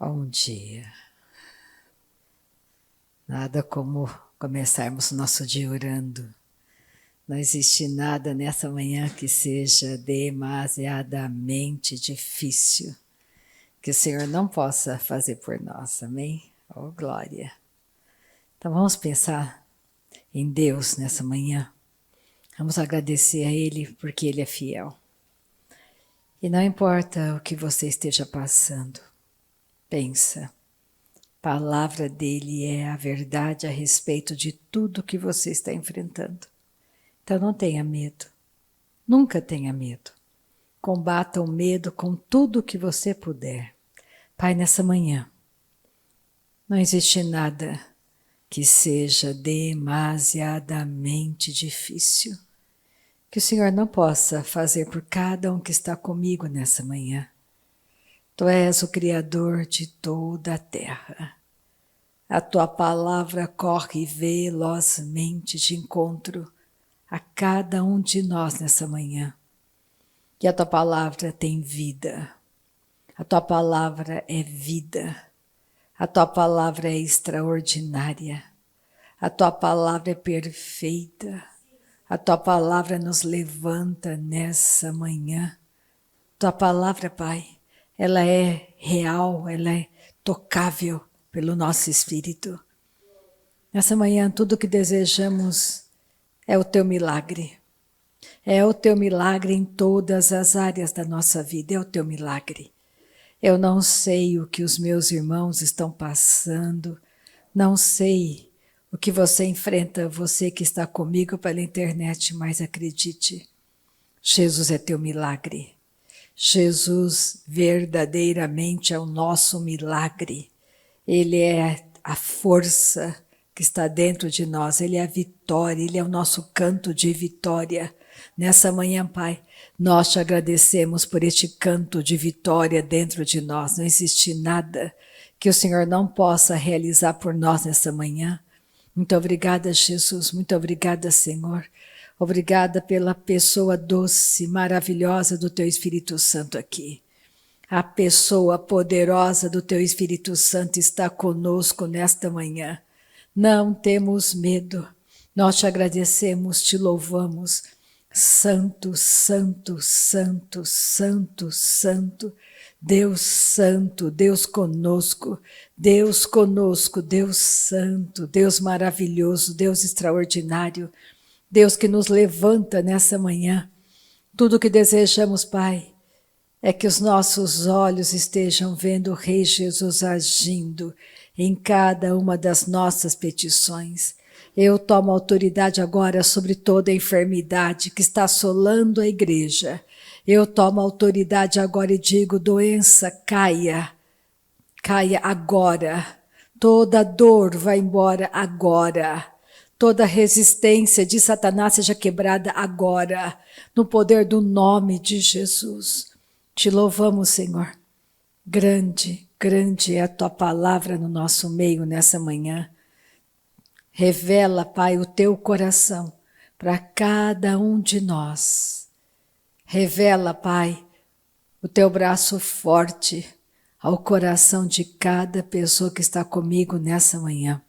Bom dia. Nada como começarmos o nosso dia orando. Não existe nada nessa manhã que seja demasiadamente difícil, que o Senhor não possa fazer por nós, amém? Oh, glória! Então vamos pensar em Deus nessa manhã. Vamos agradecer a Ele porque Ele é fiel. E não importa o que você esteja passando, pensa. A palavra dele é a verdade a respeito de tudo que você está enfrentando. Então não tenha medo. Nunca tenha medo. Combata o medo com tudo que você puder. Pai, nessa manhã, não existe nada que seja demasiadamente difícil, que o Senhor não possa fazer por cada um que está comigo nessa manhã. Tu és o Criador de toda a terra. A tua palavra corre velozmente de encontro a cada um de nós nessa manhã. E a tua palavra tem vida. A tua palavra é vida. A tua palavra é extraordinária. A tua palavra é perfeita. A tua palavra nos levanta nessa manhã. Tua palavra, Pai, ela é real, ela é tocável pelo nosso espírito. Nessa manhã, tudo que desejamos é o teu milagre. É o teu milagre em todas as áreas da nossa vida, é o teu milagre. Eu não sei o que os meus irmãos estão passando, não sei o que você enfrenta, você que está comigo pela internet, mas acredite, Jesus é teu milagre. Jesus verdadeiramente é o nosso milagre. Ele é a força que está dentro de nós, Ele é a vitória, Ele é o nosso canto de vitória. Nessa manhã, Pai, nós te agradecemos por este canto de vitória dentro de nós. Não existe nada que o Senhor não possa realizar por nós nessa manhã. Muito obrigada, Jesus, muito obrigada, Senhor. Obrigada pela pessoa doce, maravilhosa do Teu Espírito Santo aqui. A pessoa poderosa do Teu Espírito Santo está conosco nesta manhã. Não temos medo. Nós te agradecemos, te louvamos. Santo, santo, santo, santo, santo. Deus santo, Deus conosco, Deus santo, Deus maravilhoso, Deus extraordinário. Deus que nos levanta nessa manhã. Tudo que desejamos, Pai, é que os nossos olhos estejam vendo o Rei Jesus agindo em cada uma das nossas petições. Eu tomo autoridade agora sobre toda a enfermidade que está assolando a igreja. Eu tomo autoridade agora e digo, doença, caia agora. Toda dor vai embora agora. Toda resistência de Satanás seja quebrada agora, no poder do nome de Jesus. Te louvamos, Senhor. Grande, grande é a tua palavra no nosso meio nessa manhã. Revela, Pai, o teu coração para cada um de nós. Revela, Pai, o teu braço forte ao coração de cada pessoa que está comigo nessa manhã.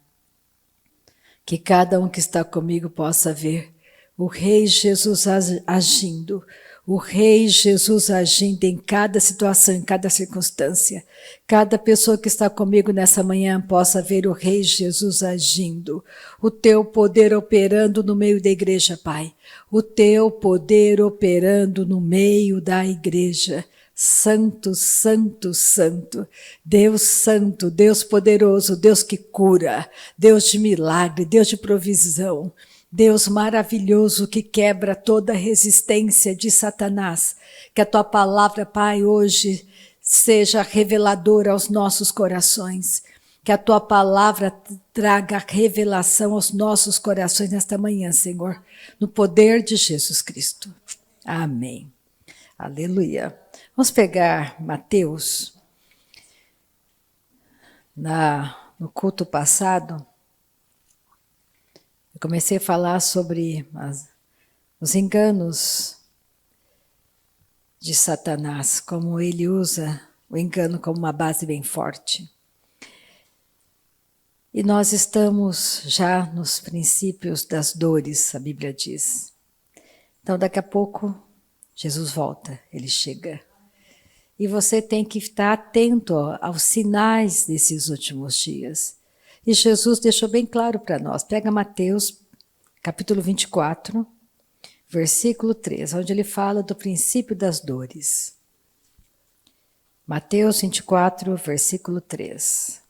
Que cada um que está comigo possa ver o Rei Jesus agindo, o Rei Jesus agindo em cada situação, em cada circunstância. Cada pessoa que está comigo nessa manhã possa ver o Rei Jesus agindo, o teu poder operando no meio da igreja, Pai. O teu poder operando no meio da igreja. Santo, santo, santo, Deus poderoso, Deus que cura, Deus de milagre, Deus de provisão, Deus maravilhoso que quebra toda resistência de Satanás. Que a tua palavra, Pai, hoje seja reveladora aos nossos corações. Que a tua palavra traga revelação aos nossos corações nesta manhã, Senhor, no poder de Jesus Cristo. Amém. Aleluia. Vamos pegar Mateus. No culto passado, eu comecei a falar sobre os enganos de Satanás, como ele usa o engano como uma base bem forte. E nós estamos já nos princípios das dores, a Bíblia diz. Então, daqui a pouco, Jesus volta, ele chega. E você tem que estar atento aos sinais desses últimos dias. E Jesus deixou bem claro para nós. Pega Mateus, capítulo 24, versículo 3, onde ele fala do princípio das dores. Mateus 24, versículo 3.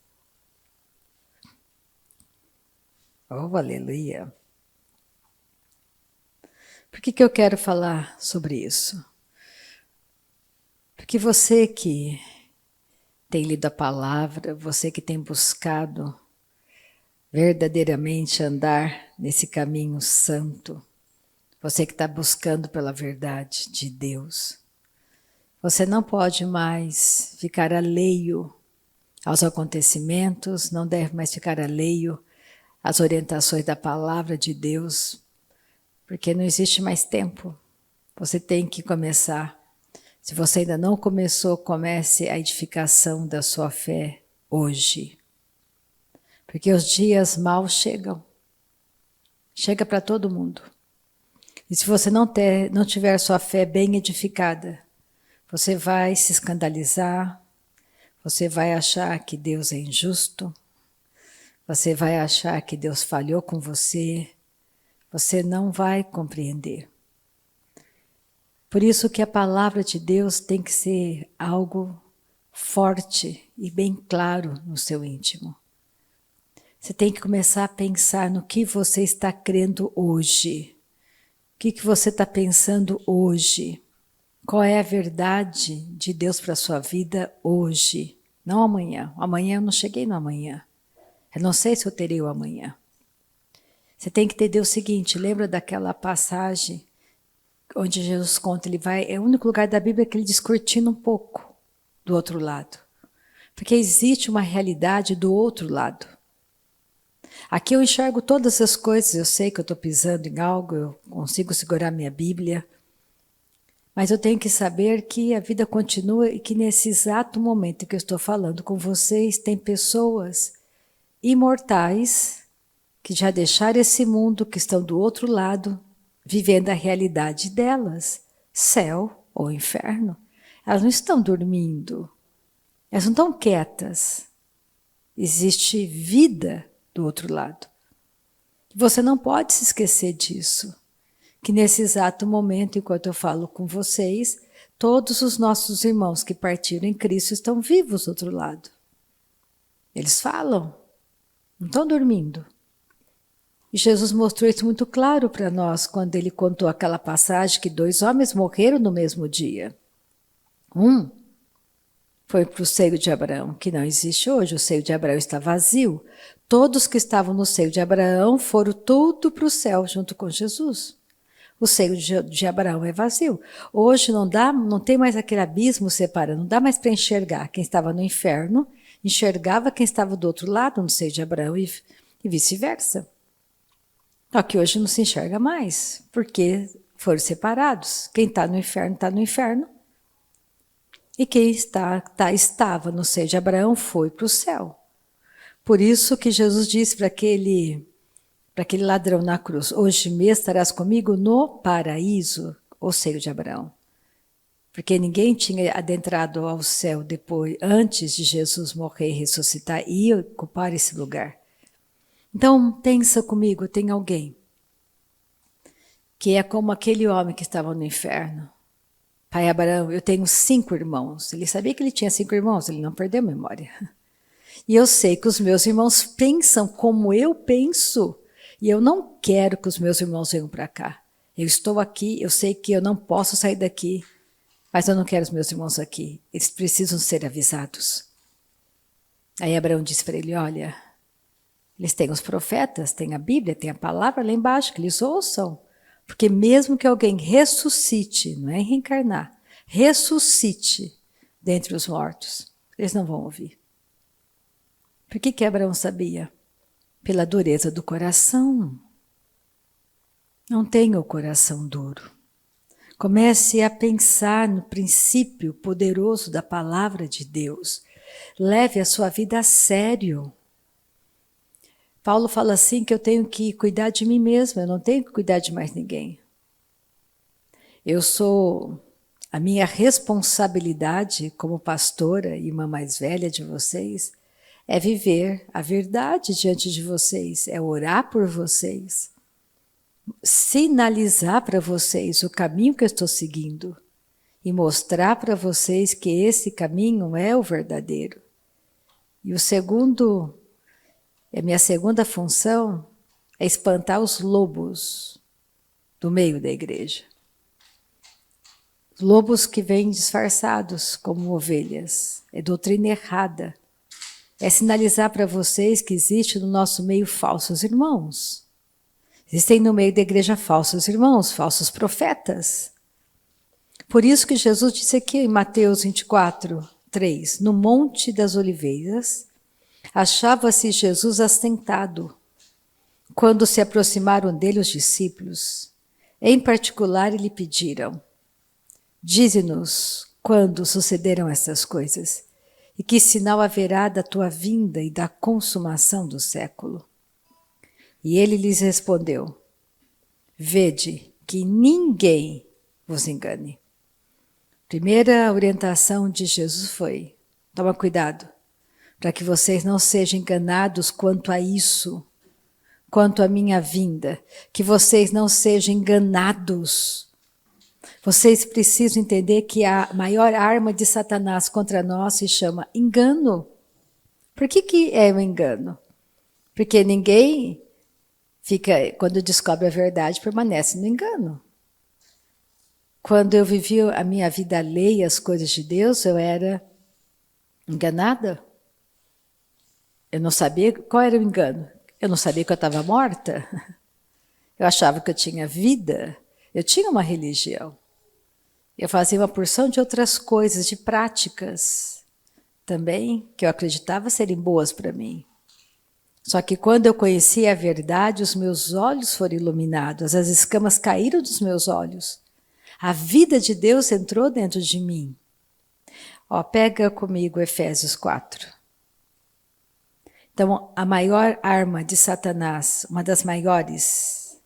Oh, aleluia! Por que eu quero falar sobre isso? Porque você que tem lido a palavra, você que tem buscado verdadeiramente andar nesse caminho santo, você que está buscando pela verdade de Deus, você não pode mais ficar alheio aos acontecimentos, não deve mais ficar alheio às orientações da palavra de Deus, porque não existe mais tempo. Você tem que começar. Se você ainda não começou, comece a edificação da sua fé hoje. Porque os dias maus chegam. Chega para todo mundo. E se você não tiver sua fé bem edificada, você vai se escandalizar, você vai achar que Deus é injusto, você vai achar que Deus falhou com você, você não vai compreender. Por isso que a palavra de Deus tem que ser algo forte e bem claro no seu íntimo. Você tem que começar a pensar no que você está crendo hoje. O que você está pensando hoje? Qual é a verdade de Deus para a sua vida hoje? Não amanhã. Amanhã eu não cheguei no amanhã. Eu não sei se eu terei o amanhã. Você tem que entender o seguinte, lembra daquela passagem onde Jesus conta, ele vai, é o único lugar da Bíblia que ele descortina um pouco do outro lado. Porque existe uma realidade do outro lado. Aqui eu enxergo todas as coisas, eu sei que eu estou pisando em algo, eu consigo segurar minha Bíblia, mas eu tenho que saber que a vida continua e que nesse exato momento que eu estou falando com vocês, tem pessoas imortais que já deixaram esse mundo, que estão do outro lado, vivendo a realidade delas, céu ou inferno. Elas não estão dormindo, elas não estão quietas. Existe vida do outro lado. Você não pode se esquecer disso, que nesse exato momento, enquanto eu falo com vocês, todos os nossos irmãos que partiram em Cristo estão vivos do outro lado. Eles falam, não estão dormindo. E Jesus mostrou isso muito claro para nós quando ele contou aquela passagem que 2 homens morreram no mesmo dia. Um foi para o seio de Abraão, que não existe hoje, o seio de Abraão está vazio. Todos que estavam no seio de Abraão foram tudo para o céu junto com Jesus. O seio de Abraão é vazio. Hoje não tem mais aquele abismo separando, não dá mais para enxergar. Quem estava no inferno enxergava quem estava do outro lado no seio de Abraão e vice-versa. Só que hoje não se enxerga mais, porque foram separados. Quem está no inferno. E quem estava no seio de Abraão foi para o céu. Por isso que Jesus disse para aquele ladrão na cruz, hoje mesmo estarás comigo no paraíso, o seio de Abraão. Porque ninguém tinha adentrado ao céu depois, antes de Jesus morrer e ressuscitar e ocupar esse lugar. Então, pensa comigo, tem alguém que é como aquele homem que estava no inferno. Pai Abraão, eu tenho 5 irmãos. Ele sabia que ele tinha 5 irmãos, ele não perdeu a memória. E eu sei que os meus irmãos pensam como eu penso. E eu não quero que os meus irmãos venham para cá. Eu estou aqui, eu sei que eu não posso sair daqui, mas eu não quero os meus irmãos aqui. Eles precisam ser avisados. Aí Abraão disse para ele, olha, eles têm os profetas, têm a Bíblia, têm a palavra lá embaixo, que eles ouçam. Porque mesmo que alguém ressuscite, não é reencarnar, ressuscite dentre os mortos, eles não vão ouvir. Por que Abraão sabia? Pela dureza do coração. Não tenha o coração duro. Comece a pensar no princípio poderoso da palavra de Deus. Leve a sua vida a sério. Paulo fala assim que eu tenho que cuidar de mim mesmo, eu não tenho que cuidar de mais ninguém. A minha responsabilidade como pastora e irmã mais velha de vocês é viver a verdade diante de vocês, é orar por vocês, sinalizar para vocês o caminho que eu estou seguindo e mostrar para vocês que esse caminho é o verdadeiro. E a minha segunda função é espantar os lobos do meio da igreja. Lobos que vêm disfarçados como ovelhas. É doutrina errada. É sinalizar para vocês que existe no nosso meio falsos irmãos. Existem no meio da igreja falsos irmãos, falsos profetas. Por isso que Jesus disse aqui em Mateus 24, 3, no Monte das Oliveiras, achava-se Jesus assentado, quando se aproximaram dele os discípulos. Em particular, lhe pediram: dize-nos quando sucederão estas coisas, e que sinal haverá da tua vinda e da consumação do século. E ele lhes respondeu: vede que ninguém vos engane. Primeira orientação de Jesus foi: toma cuidado, para que vocês não sejam enganados quanto a isso, quanto à minha vinda, que vocês não sejam enganados. Vocês precisam entender que a maior arma de Satanás contra nós se chama engano. Por que é o engano? Porque ninguém fica, quando descobre a verdade, permanece no engano. Quando eu vivi a minha vida alheia às coisas de Deus, eu era enganada. Eu não sabia qual era o engano. Eu não sabia que eu estava morta. Eu achava que eu tinha vida. Eu tinha uma religião. Eu fazia uma porção de outras coisas, de práticas também, que eu acreditava serem boas para mim. Só que quando eu conheci a verdade, os meus olhos foram iluminados, as escamas caíram dos meus olhos. A vida de Deus entrou dentro de mim. Pega comigo Efésios 4. Então, a maior arma de Satanás, uma das maiores,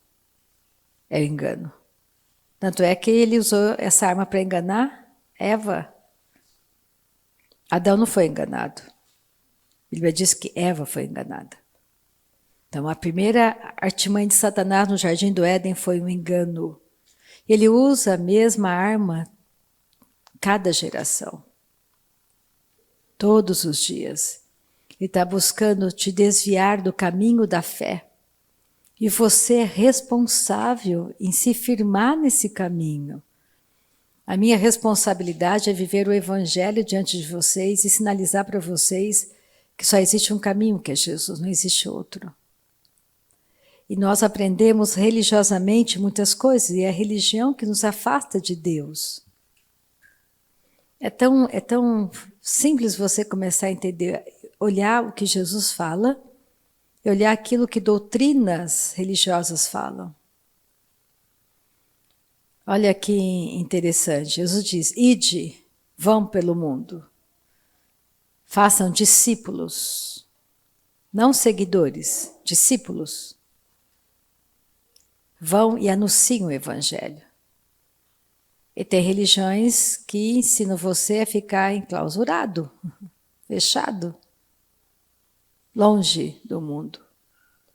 é o engano. Tanto é que ele usou essa arma para enganar Eva. Adão não foi enganado. A Bíblia diz que Eva foi enganada. Então, a primeira artimanha de Satanás no Jardim do Éden foi o engano. Ele usa a mesma arma cada geração. Todos os dias. Ele está buscando te desviar do caminho da fé. E você é responsável em se firmar nesse caminho. A minha responsabilidade é viver o Evangelho diante de vocês e sinalizar para vocês que só existe um caminho, que é Jesus, não existe outro. E nós aprendemos religiosamente muitas coisas, e é a religião que nos afasta de Deus. É tão simples você começar a entender, olhar o que Jesus fala, e olhar aquilo que doutrinas religiosas falam. Olha que interessante, Jesus diz: ide, vão pelo mundo, façam discípulos, não seguidores, discípulos. Vão e anunciem o Evangelho. E tem religiões que ensinam você a ficar enclausurado, fechado, longe do mundo.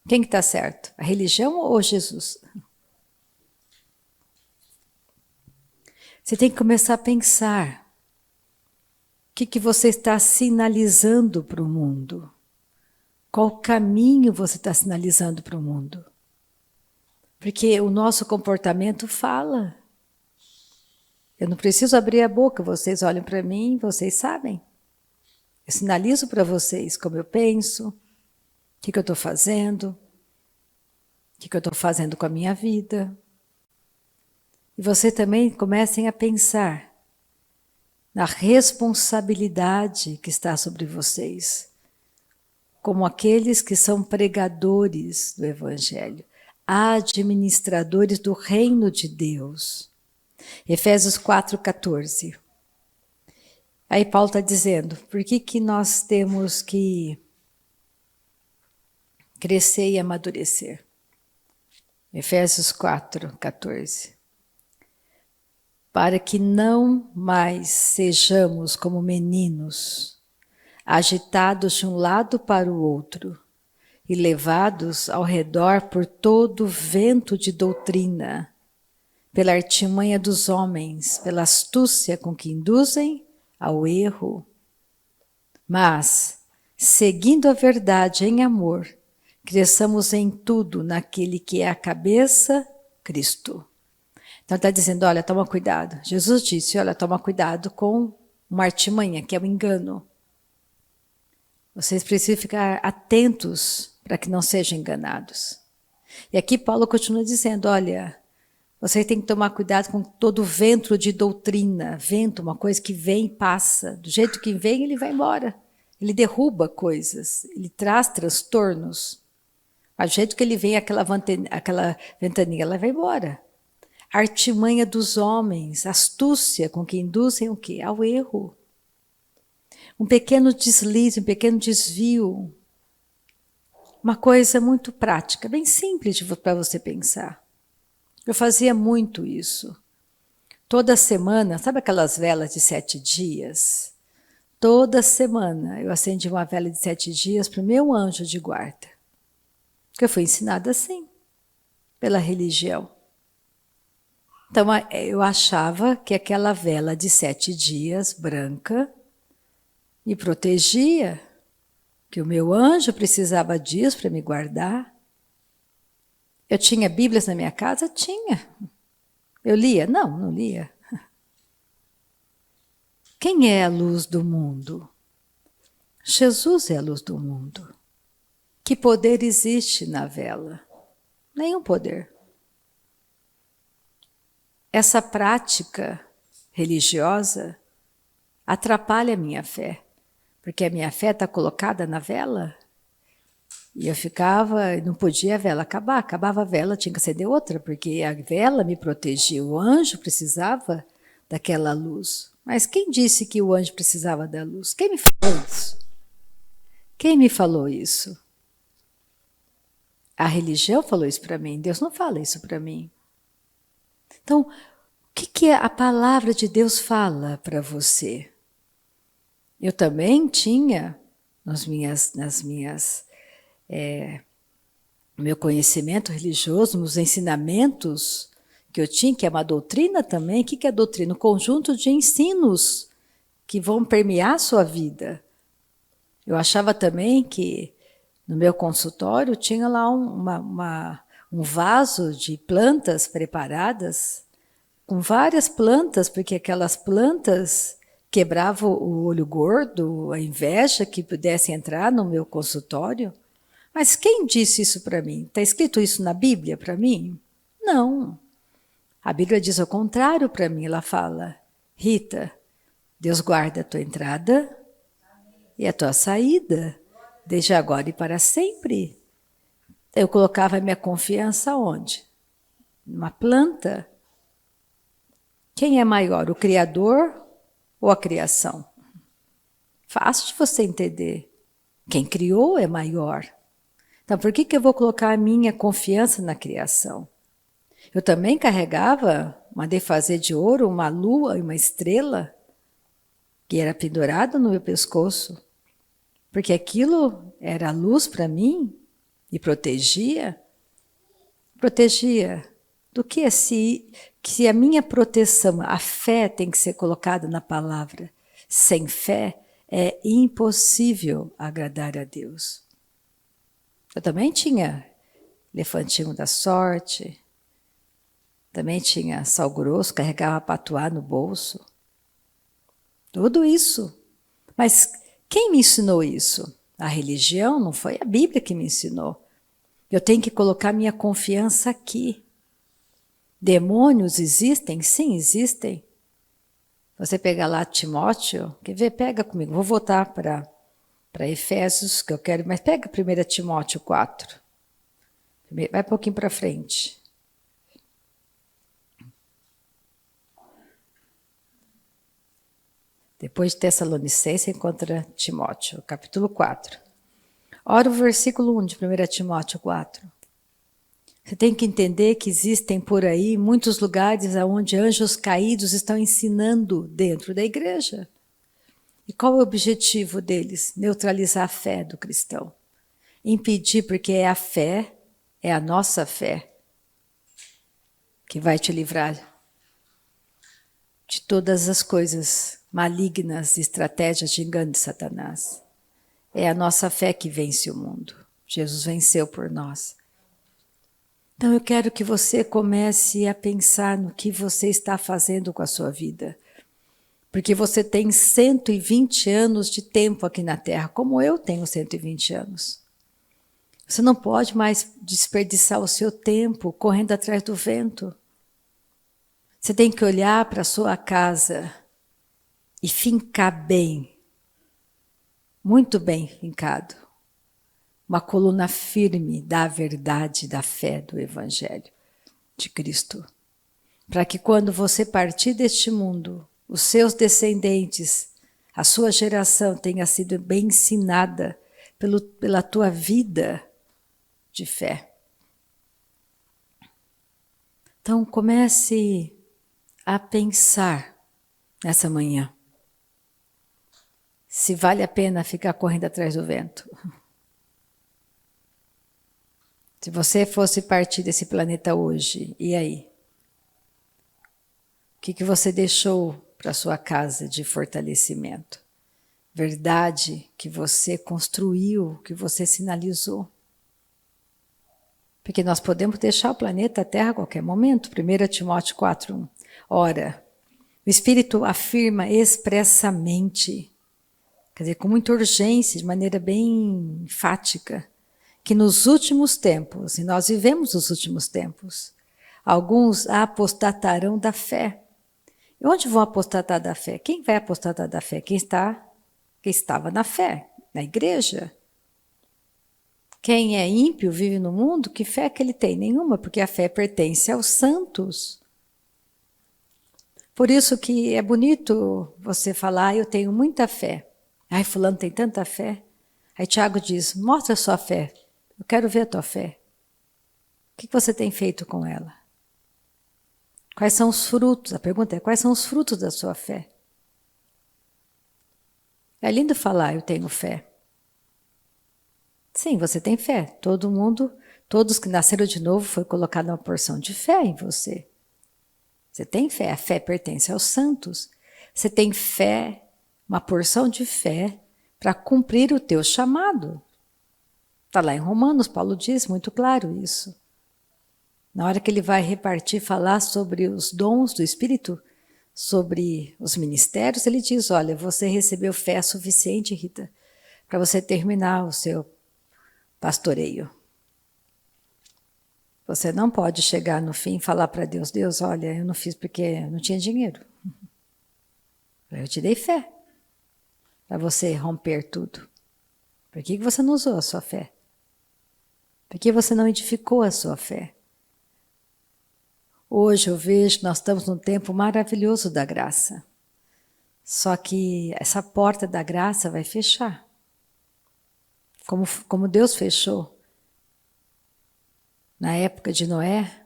Quem que está certo? A religião ou Jesus? Você tem que começar a pensar o que você está sinalizando para o mundo. Qual caminho você está sinalizando para o mundo? Porque o nosso comportamento fala. Eu não preciso abrir a boca, vocês olham para mim, vocês sabem. Eu sinalizo para vocês como eu penso, o que eu estou fazendo, o que eu estou fazendo com a minha vida. E vocês também comecem a pensar na responsabilidade que está sobre vocês, como aqueles que são pregadores do Evangelho, administradores do reino de Deus. Efésios 4:14. Aí Paulo está dizendo, por que nós temos que crescer e amadurecer? Efésios 4:14. Para que não mais sejamos como meninos, agitados de um lado para o outro e levados ao redor por todo vento de doutrina, pela artimanha dos homens, pela astúcia com que induzem ao erro. Mas, seguindo a verdade em amor, cresçamos em tudo naquele que é a cabeça, Cristo. Então está dizendo, olha, toma cuidado. Jesus disse, olha, toma cuidado com uma artimanha, que é o engano. Vocês precisam ficar atentos para que não sejam enganados. E aqui Paulo continua dizendo, olha, você tem que tomar cuidado com todo vento de doutrina. Vento, uma coisa que vem e passa. Do jeito que vem, ele vai embora. Ele derruba coisas, ele traz transtornos. Do jeito que ele vem, aquela ventania, ela vai embora. A artimanha dos homens, astúcia com que induzem o quê? Ao erro. Um pequeno deslize, um pequeno desvio. Uma coisa muito prática, bem simples para você pensar. Eu fazia muito isso. Toda semana, sabe aquelas velas de 7 dias? Toda semana eu acendia uma vela de 7 dias para o meu anjo de guarda. Porque eu fui ensinada assim, pela religião. Então eu achava que aquela vela de 7 dias, branca, me protegia, que o meu anjo precisava disso para me guardar. Eu tinha Bíblias na minha casa? Tinha. Eu lia? Não, não lia. Quem é a luz do mundo? Jesus é a luz do mundo. Que poder existe na vela? Nenhum poder. Essa prática religiosa atrapalha a minha fé, porque a minha fé está colocada na vela. E eu ficava, não podia a vela acabar, acabava a vela, tinha que acender outra, porque a vela me protegia, o anjo precisava daquela luz. Mas quem disse que o anjo precisava da luz? Quem me falou isso? Quem me falou isso? A religião falou isso para mim, Deus não fala isso para mim. Então, o que a palavra de Deus fala para você? Eu também tinha, meu conhecimento religioso, nos ensinamentos que eu tinha, que é uma doutrina também. O que é doutrina? Um conjunto de ensinos que vão permear a sua vida. Eu achava também que no meu consultório tinha lá um vaso de plantas preparadas, com várias plantas, porque aquelas plantas quebravam o olho gordo, a inveja que pudesse entrar no meu consultório. Mas quem disse isso para mim? Está escrito isso na Bíblia para mim? Não. A Bíblia diz ao contrário para mim. Ela fala, Rita, Deus guarda a tua entrada e a tua saída, desde agora e para sempre. Eu colocava a minha confiança onde? Numa planta. Quem é maior, o Criador ou a criação? Fácil de você entender. Quem criou é maior. Então, por que eu vou colocar a minha confiança na criação? Eu também carregava, mandei fazer de ouro uma lua e uma estrela que era pendurada no meu pescoço, porque aquilo era luz para mim e protegia. Protegia do que? Se a minha proteção, a fé tem que ser colocada na palavra. Sem fé é impossível agradar a Deus. Eu também tinha elefantinho da sorte, também tinha sal grosso, carregava patuá no bolso. Tudo isso. Mas quem me ensinou isso? A religião? Não foi a Bíblia que me ensinou. Eu tenho que colocar minha confiança aqui. Demônios existem? Sim, existem. Você pega lá Timóteo, quer ver? Pega comigo. Vou voltar para Efésios, que eu quero, mas pega 1 Timóteo 4. Vai um pouquinho para frente. Depois de Tessalonicenses, encontra Timóteo, capítulo 4. Ora o versículo 1 de 1 Timóteo 4. Você tem que entender que existem por aí muitos lugares onde anjos caídos estão ensinando dentro da igreja. E qual é o objetivo deles? Neutralizar a fé do cristão. Impedir, porque é a fé, é a nossa fé, que vai te livrar de todas as coisas malignas, estratégias de engano de Satanás. É a nossa fé que vence o mundo. Jesus venceu por nós. Então eu quero que você comece a pensar no que você está fazendo com a sua vida. Porque você tem 120 anos de tempo aqui na Terra, como eu tenho 120 anos. Você não pode mais desperdiçar o seu tempo correndo atrás do vento. Você tem que olhar para a sua casa e fincar bem, muito bem fincado, uma coluna firme da verdade, da fé, do Evangelho de Cristo. Para que quando você partir deste mundo, os seus descendentes, a sua geração tenha sido bem ensinada pela tua vida de fé. Então comece a pensar nessa manhã se vale a pena ficar correndo atrás do vento. Se você fosse partir desse planeta hoje, e aí? O que você deixou para sua casa de fortalecimento? Verdade que você construiu, que você sinalizou. Porque nós podemos deixar o planeta Terra a qualquer momento. 1 Timóteo 4:1. Ora, o Espírito afirma expressamente, quer dizer, com muita urgência, de maneira bem enfática, que nos últimos tempos, e nós vivemos os últimos tempos, alguns apostatarão da fé. E onde vão apostatar da fé? Quem vai apostatar da fé? Quem estava na fé, na igreja. Quem é ímpio, vive no mundo, que fé que ele tem? Nenhuma, porque a fé pertence aos santos. Por isso que é bonito você falar, eu tenho muita fé. Ai, fulano tem tanta fé. Aí Tiago diz, mostra a sua fé. Eu quero ver a tua fé. O que você tem feito com ela? Quais são os frutos? A pergunta é, quais são os frutos da sua fé? É lindo falar, eu tenho fé. Sim, você tem fé. Todo mundo, todos que nasceram de novo, foi colocada uma porção de fé em você. Você tem fé, a fé pertence aos santos. Você tem fé, uma porção de fé, para cumprir o teu chamado. Está lá em Romanos, Paulo diz muito claro isso. Na hora que ele vai repartir, falar sobre os dons do Espírito, sobre os ministérios, ele diz, olha, você recebeu fé suficiente, Rita, para você terminar o seu pastoreio. Você não pode chegar no fim e falar para Deus, Deus, olha, eu não fiz porque eu não tinha dinheiro. Eu te dei fé para você romper tudo. Por que você não usou a sua fé? Por que você não edificou a sua fé? Hoje eu vejo que nós estamos num tempo maravilhoso da graça. Só que essa porta da graça vai fechar. Como Deus fechou. Na época de Noé,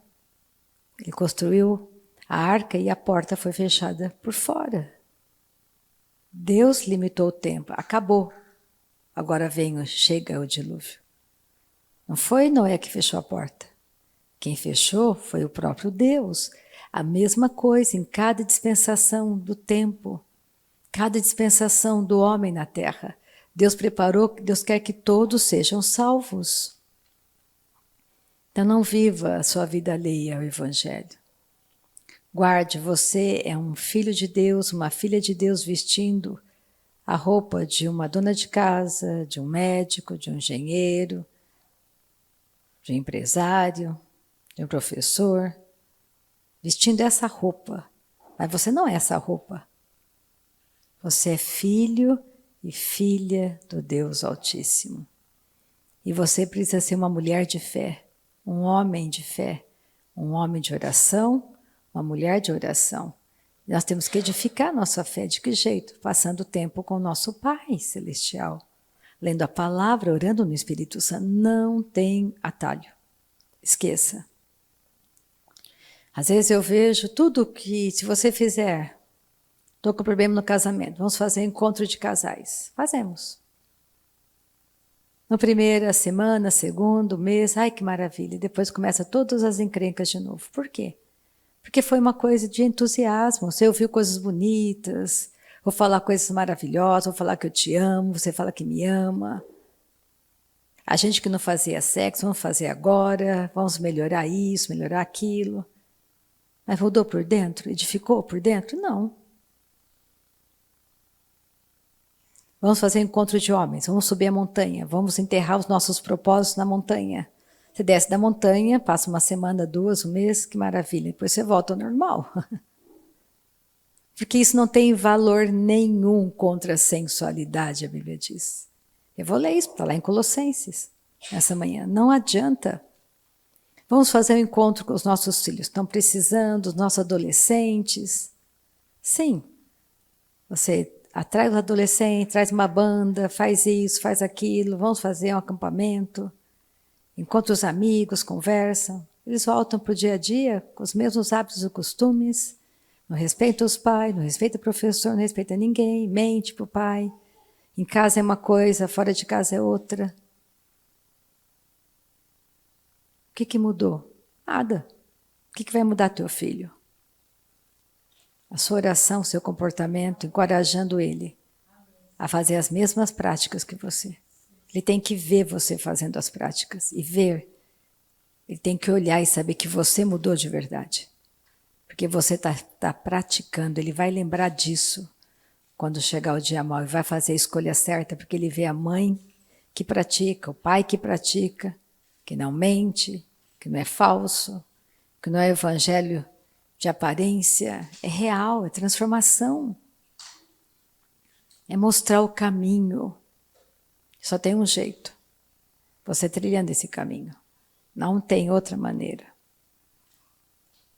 ele construiu a arca e a porta foi fechada por fora. Deus limitou o tempo, acabou. Agora chega o dilúvio. Não foi Noé que fechou a porta. Quem fechou foi o próprio Deus. A mesma coisa em cada dispensação do tempo, cada dispensação do homem na terra. Deus preparou, Deus quer que todos sejam salvos. Então não viva a sua vida alheia ao Evangelho. Guarde, você é um filho de Deus, uma filha de Deus vestindo a roupa de uma dona de casa, de um médico, de um engenheiro, de um empresário, de um professor, vestindo essa roupa. Mas você não é essa roupa. Você é filho e filha do Deus Altíssimo. E você precisa ser uma mulher de fé, um homem de fé, um homem de oração, uma mulher de oração. Nós temos que edificar nossa fé. De que jeito? Passando tempo com o nosso Pai Celestial. Lendo a palavra, orando no Espírito Santo. Não tem atalho. Esqueça. Às vezes eu vejo tudo que, se você fizer, estou com problema no casamento, vamos fazer encontro de casais. Fazemos. Na primeira semana, segundo mês, ai que maravilha. E depois começa todas as encrencas de novo. Por quê? Porque foi uma coisa de entusiasmo. Você ouviu coisas bonitas, vou falar coisas maravilhosas, vou falar que eu te amo, você fala que me ama. A gente que não fazia sexo, vamos fazer agora, vamos melhorar isso, melhorar aquilo. Mas mudou por dentro? Edificou por dentro? Não. Vamos fazer encontro de homens, vamos subir a montanha, vamos enterrar os nossos propósitos na montanha. Você desce da montanha, passa uma semana, 2, um mês, que maravilha. Depois você volta ao normal. Porque isso não tem valor nenhum contra a sensualidade, a Bíblia diz. Eu vou ler isso, está lá em Colossenses, nessa manhã. Não adianta. Vamos fazer um encontro com os nossos filhos. Estão precisando, os nossos adolescentes. Sim, você atrai os adolescentes, traz uma banda, faz isso, faz aquilo, vamos fazer um acampamento. Encontra os amigos, conversam. Eles voltam para o dia a dia com os mesmos hábitos e costumes. Não respeita os pais, não respeita o professor, não respeita ninguém, mente para o pai. Em casa é uma coisa, fora de casa é outra. O que mudou? Nada. O que vai mudar teu filho? A sua oração, seu comportamento, encorajando ele a fazer as mesmas práticas que você. Ele tem que ver você fazendo as práticas e ver. Ele tem que olhar e saber que você mudou de verdade. Porque você está praticando, ele vai lembrar disso quando chegar o dia mau e vai fazer a escolha certa, porque ele vê a mãe que pratica, o pai que pratica, que não mente, que não é falso, que não é evangelho de aparência, é real, é transformação. É mostrar o caminho. Só tem um jeito. Você trilhando esse caminho. Não tem outra maneira.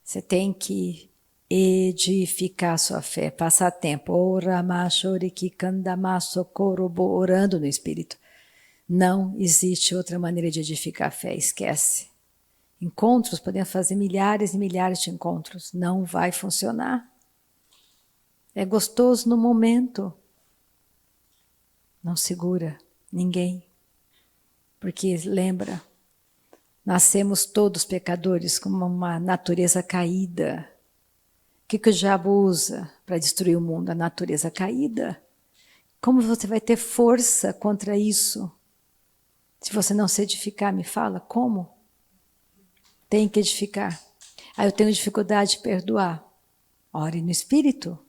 Você tem que edificar a sua fé, passar tempo orando no Espírito. Não existe outra maneira de edificar a fé, esquece. Encontros, podemos fazer milhares e milhares de encontros. Não vai funcionar. É gostoso no momento. Não segura ninguém. Porque, lembra, nascemos todos pecadores com uma natureza caída. O que o diabo usa para destruir o mundo? A natureza caída. Como você vai ter força contra isso? Se você não se edificar, me fala, como? Tem que edificar. Eu tenho dificuldade de perdoar. Ore no Espírito.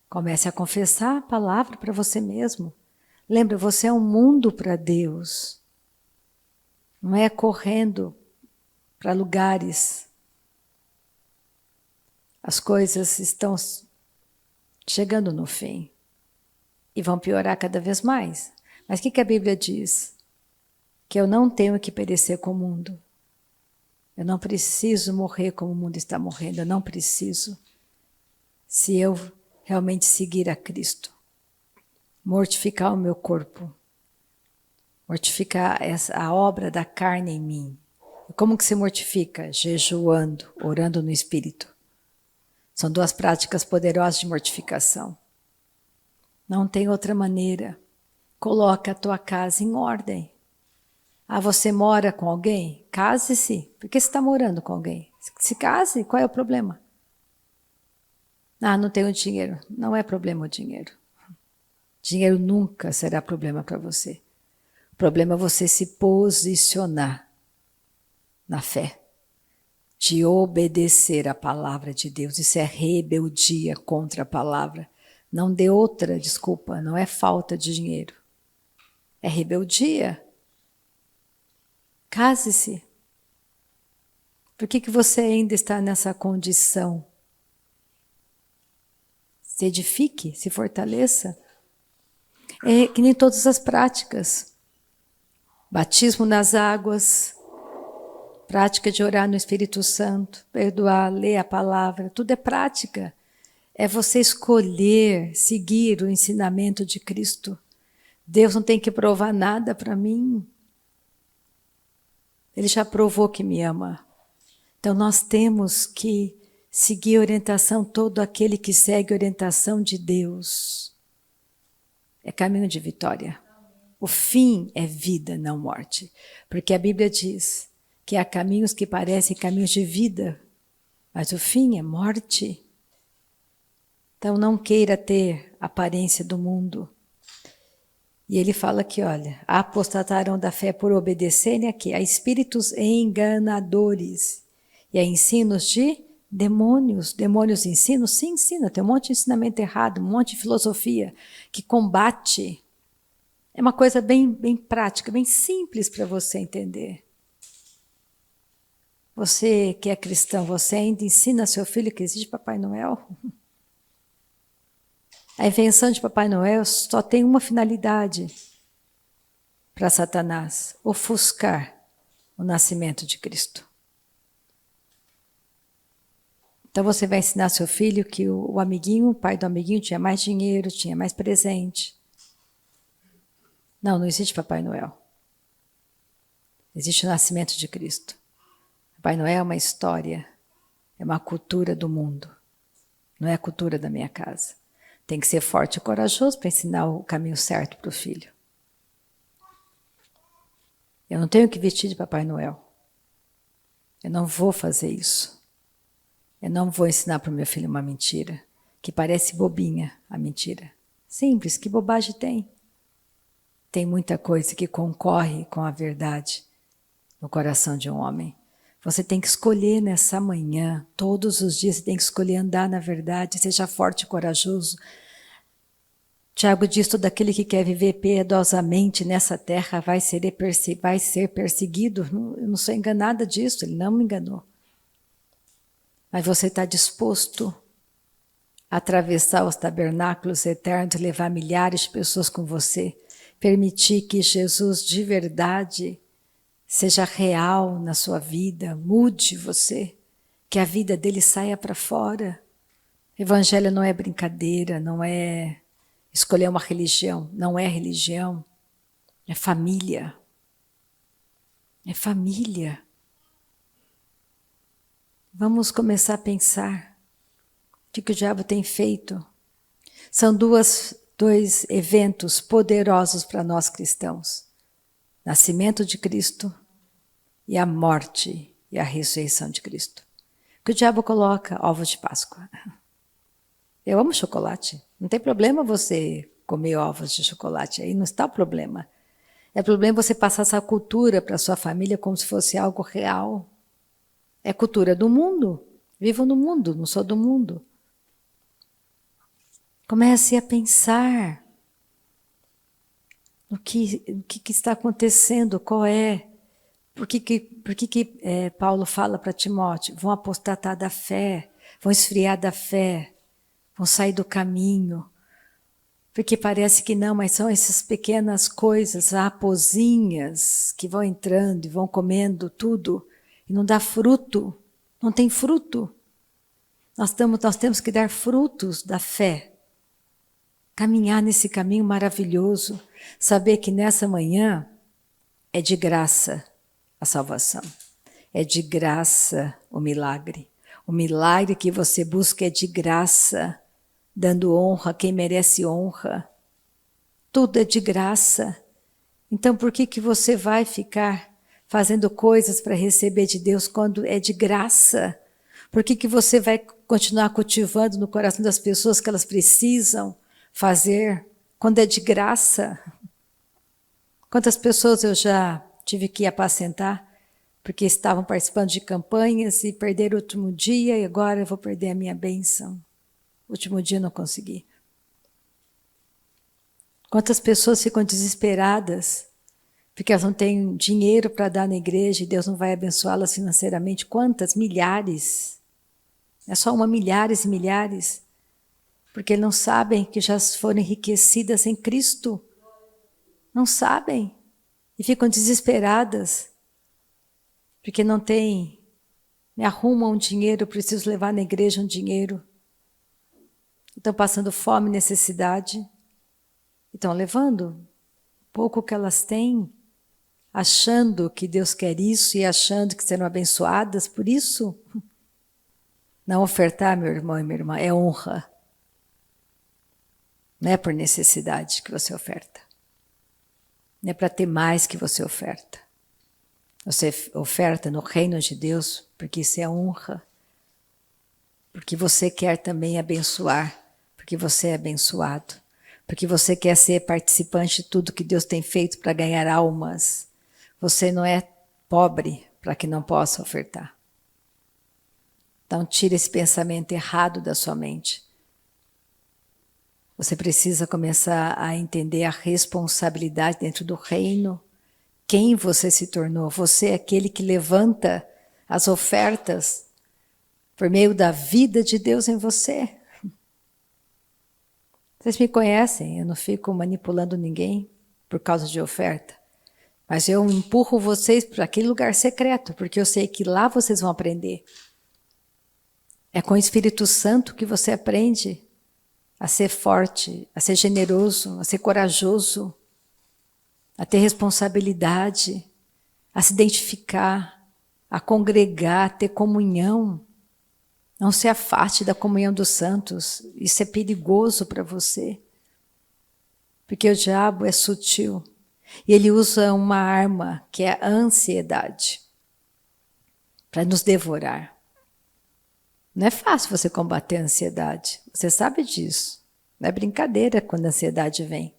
Comece a confessar a palavra para você mesmo. Lembra, você é um mundo para Deus. Não é correndo para lugares. As coisas estão chegando no fim. E vão piorar cada vez mais. Mas o que a Bíblia diz? Que eu não tenho que perecer com o mundo. Eu não preciso morrer como o mundo está morrendo. Eu não preciso. Se eu realmente seguir a Cristo. Mortificar o meu corpo. Mortificar a obra da carne em mim. E como que se mortifica? Jejuando, orando no Espírito. São 2 práticas poderosas de mortificação. Não tem outra maneira. Coloca a tua casa em ordem. Você mora com alguém? Case-se. Por que você está morando com alguém? Se case, qual é o problema? Não tenho dinheiro. Não é problema o dinheiro. Dinheiro nunca será problema para você. O problema é você se posicionar na fé. De obedecer a palavra de Deus. Isso é rebeldia contra a palavra. Não dê outra desculpa. Não é falta de dinheiro. É rebeldia. Case-se. Por que você ainda está nessa condição? Se edifique, se fortaleça. É que nem todas as práticas. Batismo nas águas, prática de orar no Espírito Santo, perdoar, ler a palavra, tudo é prática. É você escolher seguir o ensinamento de Cristo. Deus não tem que provar nada para mim. Ele já provou que me ama. Então nós temos que seguir a orientação, todo aquele que segue a orientação de Deus. É caminho de vitória. O fim é vida, não morte. Porque a Bíblia diz que há caminhos que parecem caminhos de vida, mas o fim é morte. Então não queira ter a aparência do mundo. E ele fala aqui, olha, apostataram da fé por obedecerem aqui a espíritos enganadores e a ensinos de demônios. Demônios ensinam? Sim, ensina. Tem um monte de ensinamento errado, um monte de filosofia que combate. É uma coisa bem prática, bem simples para você entender. Você que é cristão, você ainda ensina seu filho que existe Papai Noel? A invenção de Papai Noel só tem uma finalidade para Satanás: ofuscar o nascimento de Cristo. Então você vai ensinar seu filho que o amiguinho, o pai do amiguinho tinha mais dinheiro, tinha mais presente. Não, não existe Papai Noel. Existe o nascimento de Cristo. Papai Noel é uma história, é uma cultura do mundo. Não é a cultura da minha casa. Tem que ser forte e corajoso para ensinar o caminho certo para o filho. Eu não tenho que vestir de Papai Noel. Eu não vou fazer isso. Eu não vou ensinar para o meu filho uma mentira, que parece bobinha a mentira. Simples, que bobagem tem? Tem muita coisa que concorre com a verdade no coração de um homem. Você tem que escolher nessa manhã, todos os dias você tem que escolher andar na verdade, seja forte e corajoso. Tiago diz, todo aquele que quer viver piedosamente nessa terra vai ser perseguido. Eu não sou enganada disso, ele não me enganou. Mas você está disposto a atravessar os tabernáculos eternos e levar milhares de pessoas com você, permitir que Jesus de verdade seja real na sua vida, mude você, que a vida dele saia para fora. Evangelho não é brincadeira, não é escolher uma religião, não é religião, é família. É família. Vamos começar a pensar o que o diabo tem feito. São dois eventos poderosos para nós cristãos. Nascimento de Cristo e a morte e a ressurreição de Cristo. Que o diabo coloca ovos de Páscoa. Eu amo chocolate. Não tem problema você comer ovos de chocolate. Aí não está o problema. É problema você passar essa cultura para a sua família como se fosse algo real. É cultura do mundo. Vivo no mundo, não sou do mundo. Comece a pensar no que está acontecendo, qual é. Por que Paulo fala para Timóteo? Vão apostatar da fé, vão esfriar da fé, vão sair do caminho. Porque parece que não, mas são essas pequenas coisas, raposinhas, que vão entrando e vão comendo tudo, e não dá fruto, não tem fruto. Nós temos que dar frutos da fé. Caminhar nesse caminho maravilhoso, saber que nessa manhã é de graça a salvação, é de graça o milagre. O milagre que você busca é de graça, dando honra a quem merece honra. Tudo é de graça. Então por que você vai ficar fazendo coisas para receber de Deus quando é de graça? Por que você vai continuar cultivando no coração das pessoas que elas precisam fazer quando é de graça? Quantas pessoas eu já tive que apacentar porque estavam participando de campanhas e perderam o último dia e agora eu vou perder a minha bênção. O último dia eu não consegui. Quantas pessoas ficam desesperadas porque elas não têm dinheiro para dar na igreja e Deus não vai abençoá-las financeiramente? Quantas? Milhares. É só uma, milhares e milhares. Porque não sabem que já foram enriquecidas em Cristo. Não sabem. E ficam desesperadas. Porque não tem, me arrumam um dinheiro, eu preciso levar na igreja um dinheiro. estão passando fome, necessidade, e estão levando pouco que elas têm, achando que Deus quer isso e achando que serão abençoadas por isso. Não ofertar, meu irmão e minha irmã, é honra. Não é por necessidade que você oferta. Não é para ter mais que você oferta. Você oferta no reino de Deus porque isso é honra. Porque você quer também abençoar. Porque você é abençoado. Porque você quer ser participante de tudo que Deus tem feito para ganhar almas. Você não é pobre para que não possa ofertar. Então tira esse pensamento errado da sua mente. Você precisa começar a entender a responsabilidade dentro do reino. Quem você se tornou? Você é aquele que levanta as ofertas por meio da vida de Deus em você. Vocês me conhecem, eu não fico manipulando ninguém por causa de oferta. Mas eu empurro vocês para aquele lugar secreto, porque eu sei que lá vocês vão aprender. É com o Espírito Santo que você aprende a ser forte, a ser generoso, a ser corajoso, a ter responsabilidade, a se identificar, a congregar, a ter comunhão. Não se afaste da comunhão dos santos. Isso é perigoso para você. Porque o diabo é sutil. E ele usa uma arma, que é a ansiedade, para nos devorar. Não é fácil você combater a ansiedade. Você sabe disso. Não é brincadeira quando a ansiedade vem.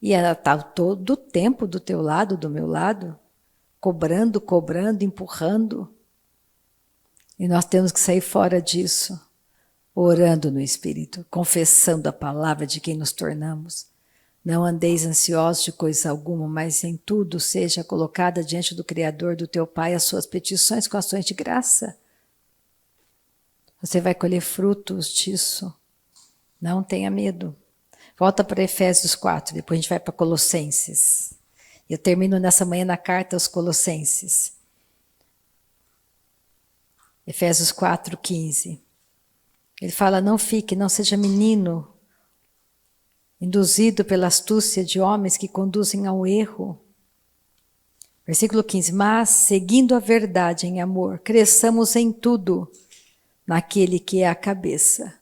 E ela está todo o tempo do teu lado, do meu lado, cobrando, empurrando. E nós temos que sair fora disso, orando no Espírito, confessando a palavra de quem nos tornamos. Não andeis ansiosos de coisa alguma, mas em tudo seja colocada diante do Criador, do teu Pai, as suas petições com ações de graça. Você vai colher frutos disso. Não tenha medo. Volta para Efésios 4, depois a gente vai para Colossenses. Eu termino nessa manhã na carta aos Colossenses. Efésios 4:15. Ele fala, não fique, não seja menino, induzido pela astúcia de homens que conduzem ao erro. Versículo 15, mas, seguindo a verdade em amor, cresçamos em tudo, naquele que é a cabeça,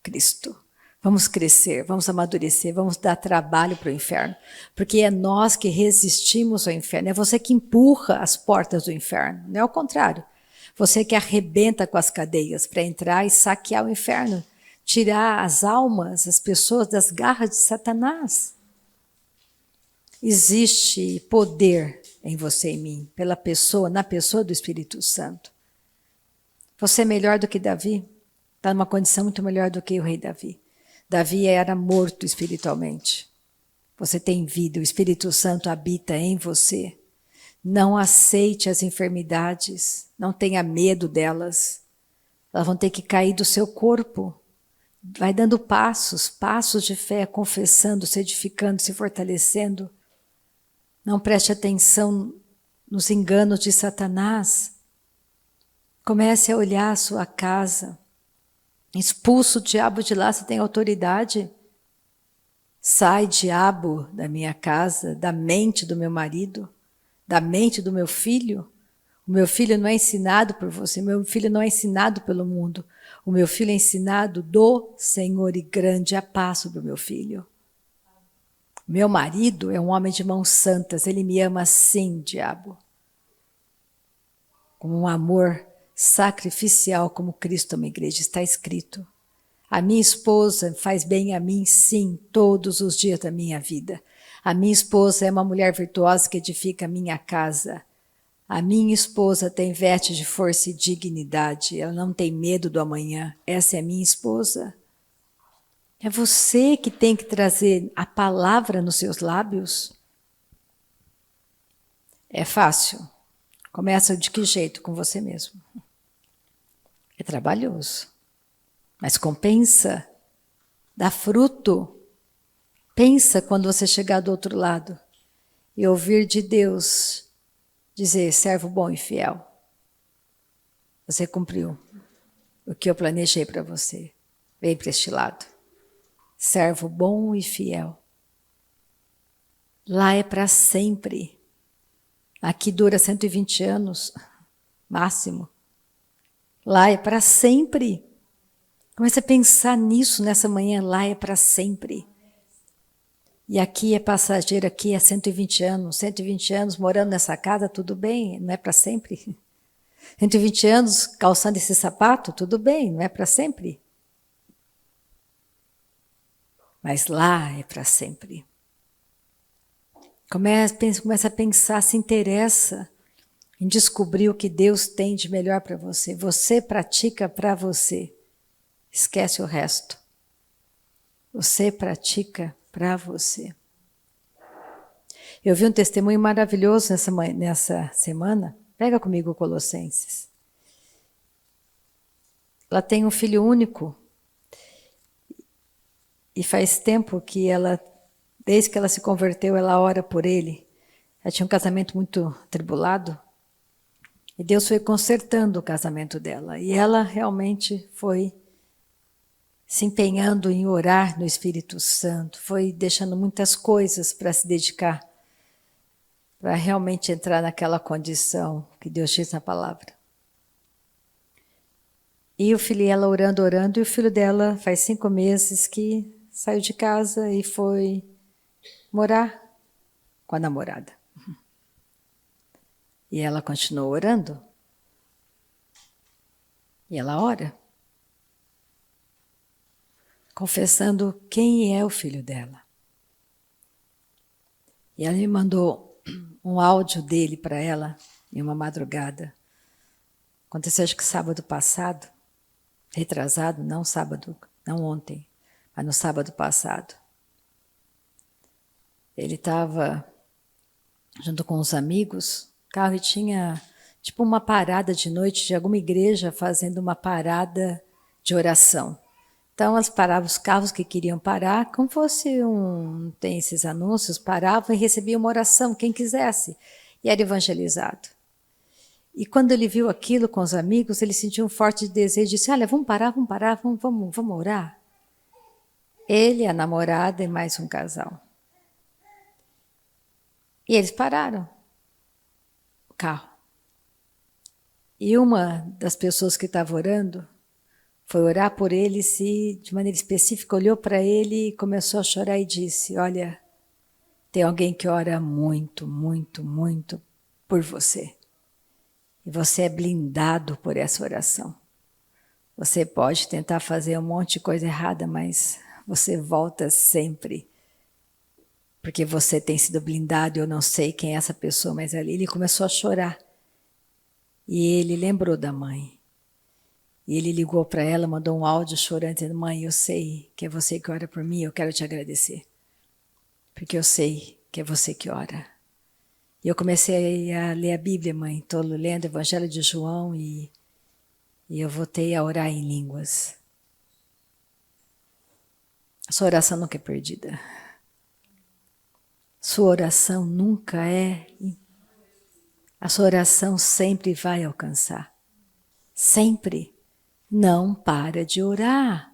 Cristo. Vamos crescer, vamos amadurecer, vamos dar trabalho para o inferno, porque é nós que resistimos ao inferno, é você que empurra as portas do inferno, não é o contrário. Você que arrebenta com as cadeias para entrar e saquear o inferno, tirar as almas, as pessoas das garras de Satanás. Existe poder em você e em mim, pela pessoa, na pessoa do Espírito Santo. Você é melhor do que Davi, está numa condição muito melhor do que o rei Davi. Davi era morto espiritualmente. Você tem vida, o Espírito Santo habita em você. Não aceite as enfermidades, não tenha medo delas. Elas vão ter que cair do seu corpo. Vai dando passos de fé, confessando, se edificando, se fortalecendo. Não preste atenção nos enganos de Satanás. Comece a olhar a sua casa. Expulsa o diabo de lá, você tem autoridade. Sai, diabo, da minha casa, da mente do meu marido, da mente do meu filho. O meu filho não é ensinado por você, o meu filho não é ensinado pelo mundo. O meu filho é ensinado do Senhor e grande a paz sobre o meu filho. Meu marido é um homem de mãos santas, ele me ama assim, diabo. Com um amor sacrificial como Cristo ama a igreja, está escrito. A minha esposa faz bem a mim, sim, todos os dias da minha vida. A minha esposa é uma mulher virtuosa que edifica a minha casa. A minha esposa tem veste de força e dignidade, ela não tem medo do amanhã. Essa é a minha esposa. É você que tem que trazer a palavra nos seus lábios. É fácil. Começa de que jeito? Com você mesmo. É trabalhoso. Mas compensa. Dá fruto. Pensa quando você chegar do outro lado e ouvir de Deus dizer, servo bom e fiel. Você cumpriu o que eu planejei para você. Vem para este lado. servo bom e fiel. Lá é para sempre. Aqui dura 120 anos, máximo. Lá é para sempre. Comece a pensar nisso nessa manhã, lá é para sempre. E aqui é passageiro, aqui é 120 anos. 120 anos morando nessa casa, tudo bem, não é para sempre. 120 anos calçando esse sapato, tudo bem, não é para sempre. Mas lá é para sempre. Começa a pensar, se interessa em descobrir o que Deus tem de melhor para você. Você pratica para você. Esquece o resto. Você pratica para você. Eu vi um testemunho maravilhoso nessa semana. Pega comigo Colossenses. Ela tem um filho único. E faz tempo que ela, desde que ela se converteu, ela ora por ele. Ela tinha um casamento muito atribulado. E Deus foi consertando o casamento dela. E ela realmente foi se empenhando em orar no Espírito Santo. Foi deixando muitas coisas para se dedicar. Para realmente entrar naquela condição que Deus diz na palavra. E o filho, ela orando, e o filho dela faz 5 meses que saiu de casa e foi morar com a namorada. E ela continuou orando. E ela ora. Confessando quem é o filho dela. E ela me mandou um áudio dele para ela, em uma madrugada. Aconteceu acho que sábado passado. Retrasado, não sábado, não ontem. Mas no sábado passado. Ele estava junto com os amigos, o carro, e tinha tipo uma parada de noite de alguma igreja fazendo uma parada de oração. Então elas paravam os carros que queriam parar, como fosse tem esses anúncios, paravam e recebiam uma oração, quem quisesse, e era evangelizado. E quando ele viu aquilo com os amigos, ele sentiu um forte desejo, disse, olha, vamos parar, vamos orar. Ele, a namorada e mais um casal. E eles pararam o carro. E uma das pessoas que estava orando foi orar por eles e, de maneira específica, olhou para ele e começou a chorar e disse, olha, tem alguém que ora muito, muito, muito por você. E você é blindado por essa oração. Você pode tentar fazer um monte de coisa errada, mas você volta sempre. Porque você tem sido blindado, eu não sei quem é essa pessoa, mas ali ele começou a chorar. E ele lembrou da mãe. E ele ligou para ela, mandou um áudio chorando, dizendo, mãe, eu sei que é você que ora por mim, eu quero te agradecer. Porque eu sei que é você que ora. E eu comecei a ler a Bíblia, mãe. Estou lendo o Evangelho de João e eu voltei a orar em línguas. A sua oração nunca é perdida. Sua oração nunca é... A sua oração sempre vai alcançar. Sempre. Não para de orar.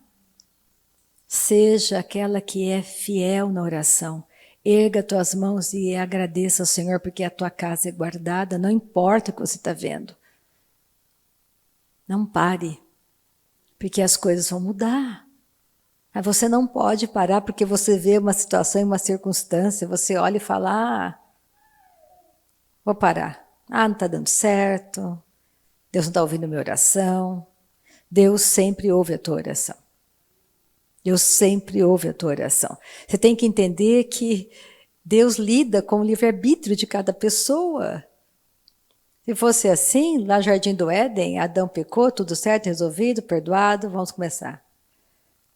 Seja aquela que é fiel na oração. Erga tuas mãos e agradeça ao Senhor porque a tua casa é guardada, não importa o que você está vendo. Não pare, porque as coisas vão mudar. Mas você não pode parar porque você vê uma situação e uma circunstância, você olha e fala, vou parar. Não está dando certo, Deus não está ouvindo a minha oração. Deus sempre ouve a tua oração. Deus sempre ouve a tua oração. Você tem que entender que Deus lida com o livre-arbítrio de cada pessoa. Se fosse assim, lá no Jardim do Éden, Adão pecou, tudo certo, resolvido, perdoado, vamos começar.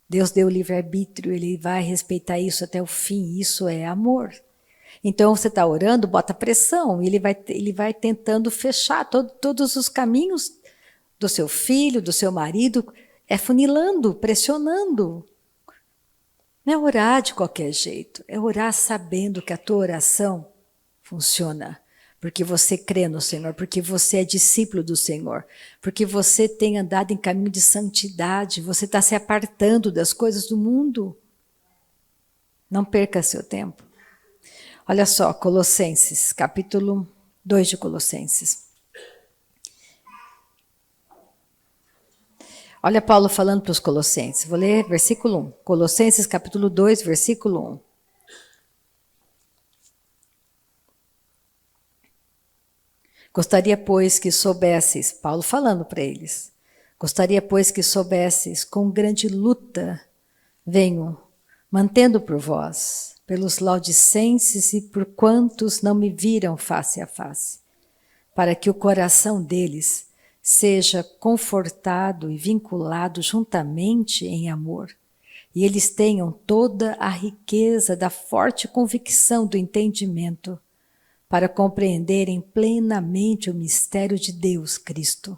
Deus deu o livre-arbítrio, Ele vai respeitar isso até o fim, isso é amor. Então você está orando, bota pressão, Ele vai tentando fechar todos os caminhos do seu filho, do seu marido, funilando, pressionando. Não é orar de qualquer jeito, é orar sabendo que a tua oração funciona. Porque você crê no Senhor, porque você é discípulo do Senhor, porque você tem andado em caminho de santidade, você está se apartando das coisas do mundo. Não perca seu tempo. Olha só, Colossenses, capítulo 2 de Colossenses. Olha Paulo falando para os Colossenses. Vou ler versículo 1. Colossenses, capítulo 2, versículo 1. Gostaria, pois, que soubesses, Paulo falando para eles, gostaria, pois, que soubesses, com grande luta venho, mantendo por vós, pelos laudicenses e por quantos não me viram face a face, para que o coração deles seja confortado e vinculado juntamente em amor, e eles tenham toda a riqueza da forte convicção do entendimento, para compreenderem plenamente o mistério de Deus, Cristo.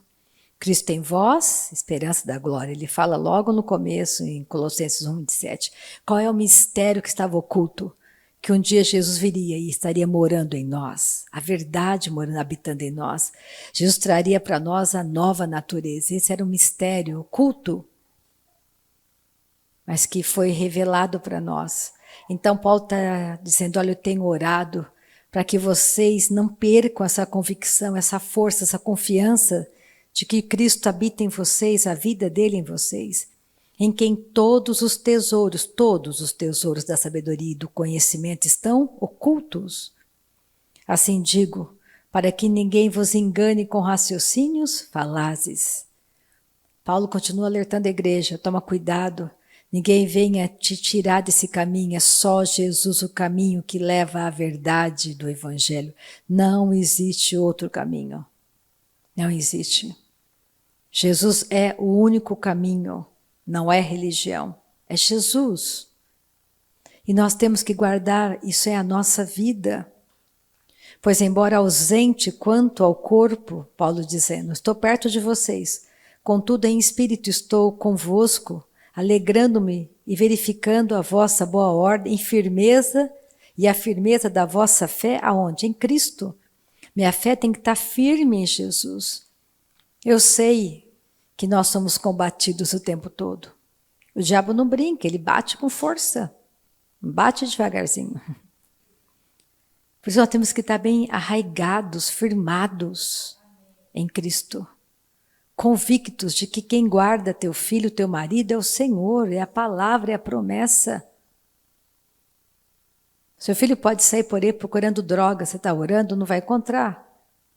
Cristo em vós, esperança da glória. Ele fala logo no começo, em Colossenses 1:27. Qual é o mistério que estava oculto? Que um dia Jesus viria e estaria morando em nós. A verdade morando, habitando em nós. Jesus traria para nós a nova natureza. Esse era um mistério oculto, mas que foi revelado para nós. Então Paulo está dizendo, olha, eu tenho orado para que vocês não percam essa convicção, essa força, essa confiança de que Cristo habita em vocês, a vida dele em vocês, em quem todos os tesouros da sabedoria e do conhecimento estão ocultos. Assim digo, para que ninguém vos engane com raciocínios falazes. Paulo continua alertando a igreja, toma cuidado, ninguém venha te tirar desse caminho, é só Jesus o caminho que leva à verdade do Evangelho. Não existe outro caminho. Não existe. Jesus é o único caminho, não é religião, é Jesus. E nós temos que guardar, isso é a nossa vida. Pois embora ausente quanto ao corpo, Paulo dizendo, estou perto de vocês, contudo em espírito estou convosco, alegrando-me e verificando a vossa boa ordem em firmeza e a firmeza da vossa fé aonde? Em Cristo. Minha fé tem que estar firme em Jesus. Eu sei que nós somos combatidos o tempo todo. O diabo não brinca, ele bate com força, bate devagarzinho. Por isso nós temos que estar bem arraigados, firmados em Cristo. Convictos de que quem guarda teu filho, teu marido é o Senhor, é a palavra, é a promessa. Seu filho pode sair por aí procurando droga, você está orando, não vai encontrar.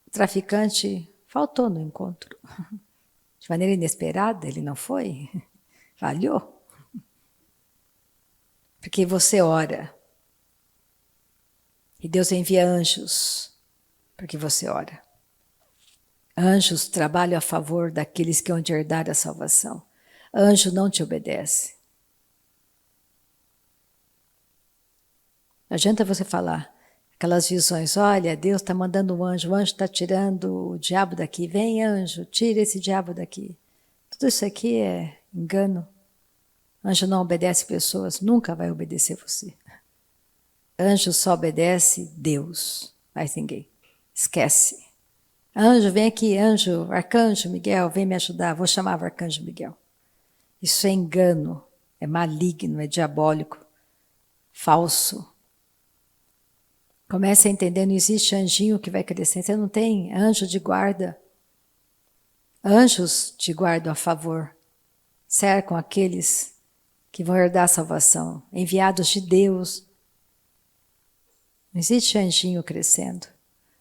O traficante faltou no encontro. De maneira inesperada, ele não foi. Falhou. Porque você ora. E Deus envia anjos porque você ora. Anjos trabalham a favor daqueles que hão de herdar a salvação. Anjo não te obedece. Não adianta você falar aquelas visões, olha, Deus está mandando um anjo, o anjo está tirando o diabo daqui, vem anjo, tira esse diabo daqui. Tudo isso aqui é engano. Anjo não obedece pessoas, nunca vai obedecer você. Anjo só obedece Deus, mais ninguém. Esquece. Anjo, vem aqui, anjo, arcanjo Miguel, vem me ajudar, vou chamar o arcanjo Miguel. Isso é engano, é maligno, é diabólico, falso. Comece a entender, não existe anjinho que vai crescer, você não tem anjo de guarda. Anjos te guardam a favor, cercam aqueles que vão herdar a salvação, enviados de Deus. Não existe anjinho crescendo.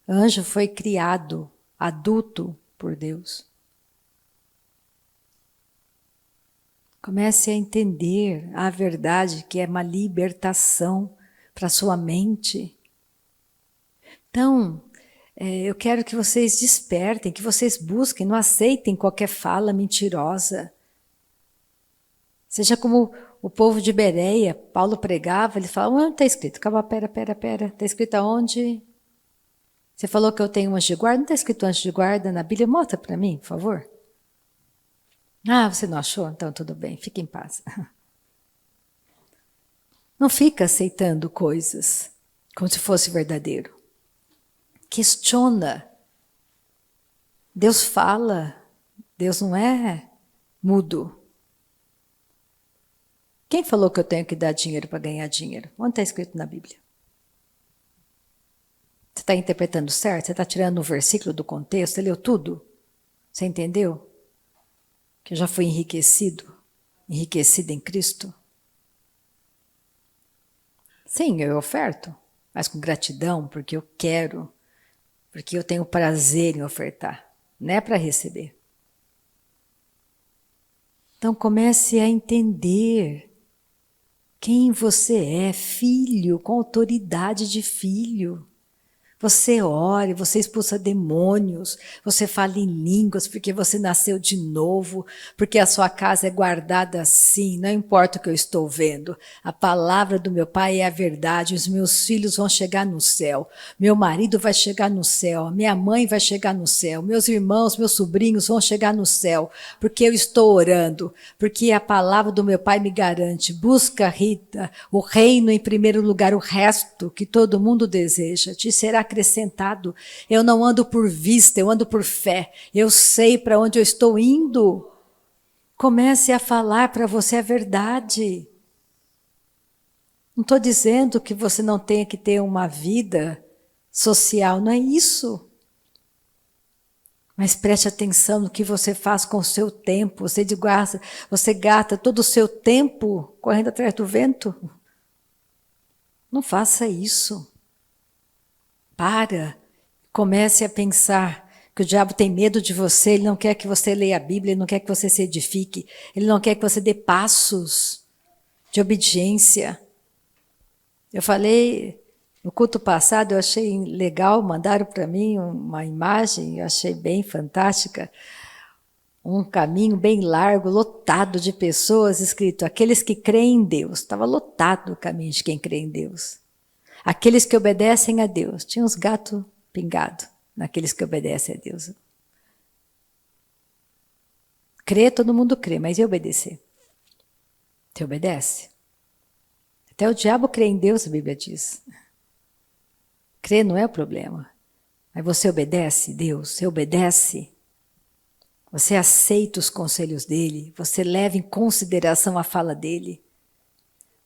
Anjo foi criado, adulto por Deus. Comece a entender a verdade que é uma libertação para a sua mente. Então, eu quero que vocês despertem, que vocês busquem, não aceitem qualquer fala mentirosa. Seja como o povo de Bereia, Paulo pregava, ele falava, onde está escrito? Calma, pera, está escrito aonde? Você falou que eu tenho um anjo de guarda, não está escrito anjo de guarda na Bíblia? Mostra para mim, por favor. Ah, você não achou? Então tudo bem, fique em paz. Não fica aceitando coisas como se fosse verdadeiro. Questiona. Deus fala, Deus não é mudo. Quem falou que eu tenho que dar dinheiro para ganhar dinheiro? Onde está escrito na Bíblia? Você está interpretando certo? Você está tirando um versículo do contexto? Você leu tudo? Você entendeu? Que eu já fui enriquecido em Cristo? Sim, eu oferto, mas com gratidão, porque eu quero, porque eu tenho prazer em ofertar, não é para receber. Então comece a entender quem você é, filho, com autoridade de filho. Você ore, você expulsa demônios, você fala em línguas porque você nasceu de novo, porque a sua casa é guardada assim, não importa o que eu estou vendo. A palavra do meu Pai é a verdade, os meus filhos vão chegar no céu, meu marido vai chegar no céu, minha mãe vai chegar no céu, meus irmãos, meus sobrinhos vão chegar no céu, porque eu estou orando, porque a palavra do meu Pai me garante. Busca, Rita, o reino em primeiro lugar, o resto que todo mundo deseja te será acrescentado. Eu não ando por vista, eu ando por fé. Eu sei para onde eu estou indo. Comece a falar para você a verdade. Não estou dizendo que você não tenha que ter uma vida social, não é isso. Mas preste atenção no que você faz com o seu tempo. Você gasta todo o seu tempo correndo atrás do vento. Não faça isso. Para, comece a pensar que o diabo tem medo de você, ele não quer que você leia a Bíblia, ele não quer que você se edifique, ele não quer que você dê passos de obediência. Eu falei, no culto passado, eu achei legal, mandaram para mim uma imagem, eu achei bem fantástica, um caminho bem largo, lotado de pessoas, escrito, aqueles que creem em Deus. Estava lotado o caminho de quem crê em Deus. Aqueles que obedecem a Deus. Tinha uns gatos pingados naqueles que obedecem a Deus. Crer, todo mundo crê, mas e obedecer? Você obedece? Até o diabo crê em Deus, a Bíblia diz. Crer não é o problema. Mas você obedece Deus, você obedece. Você aceita os conselhos dele, você leva em consideração a fala dele.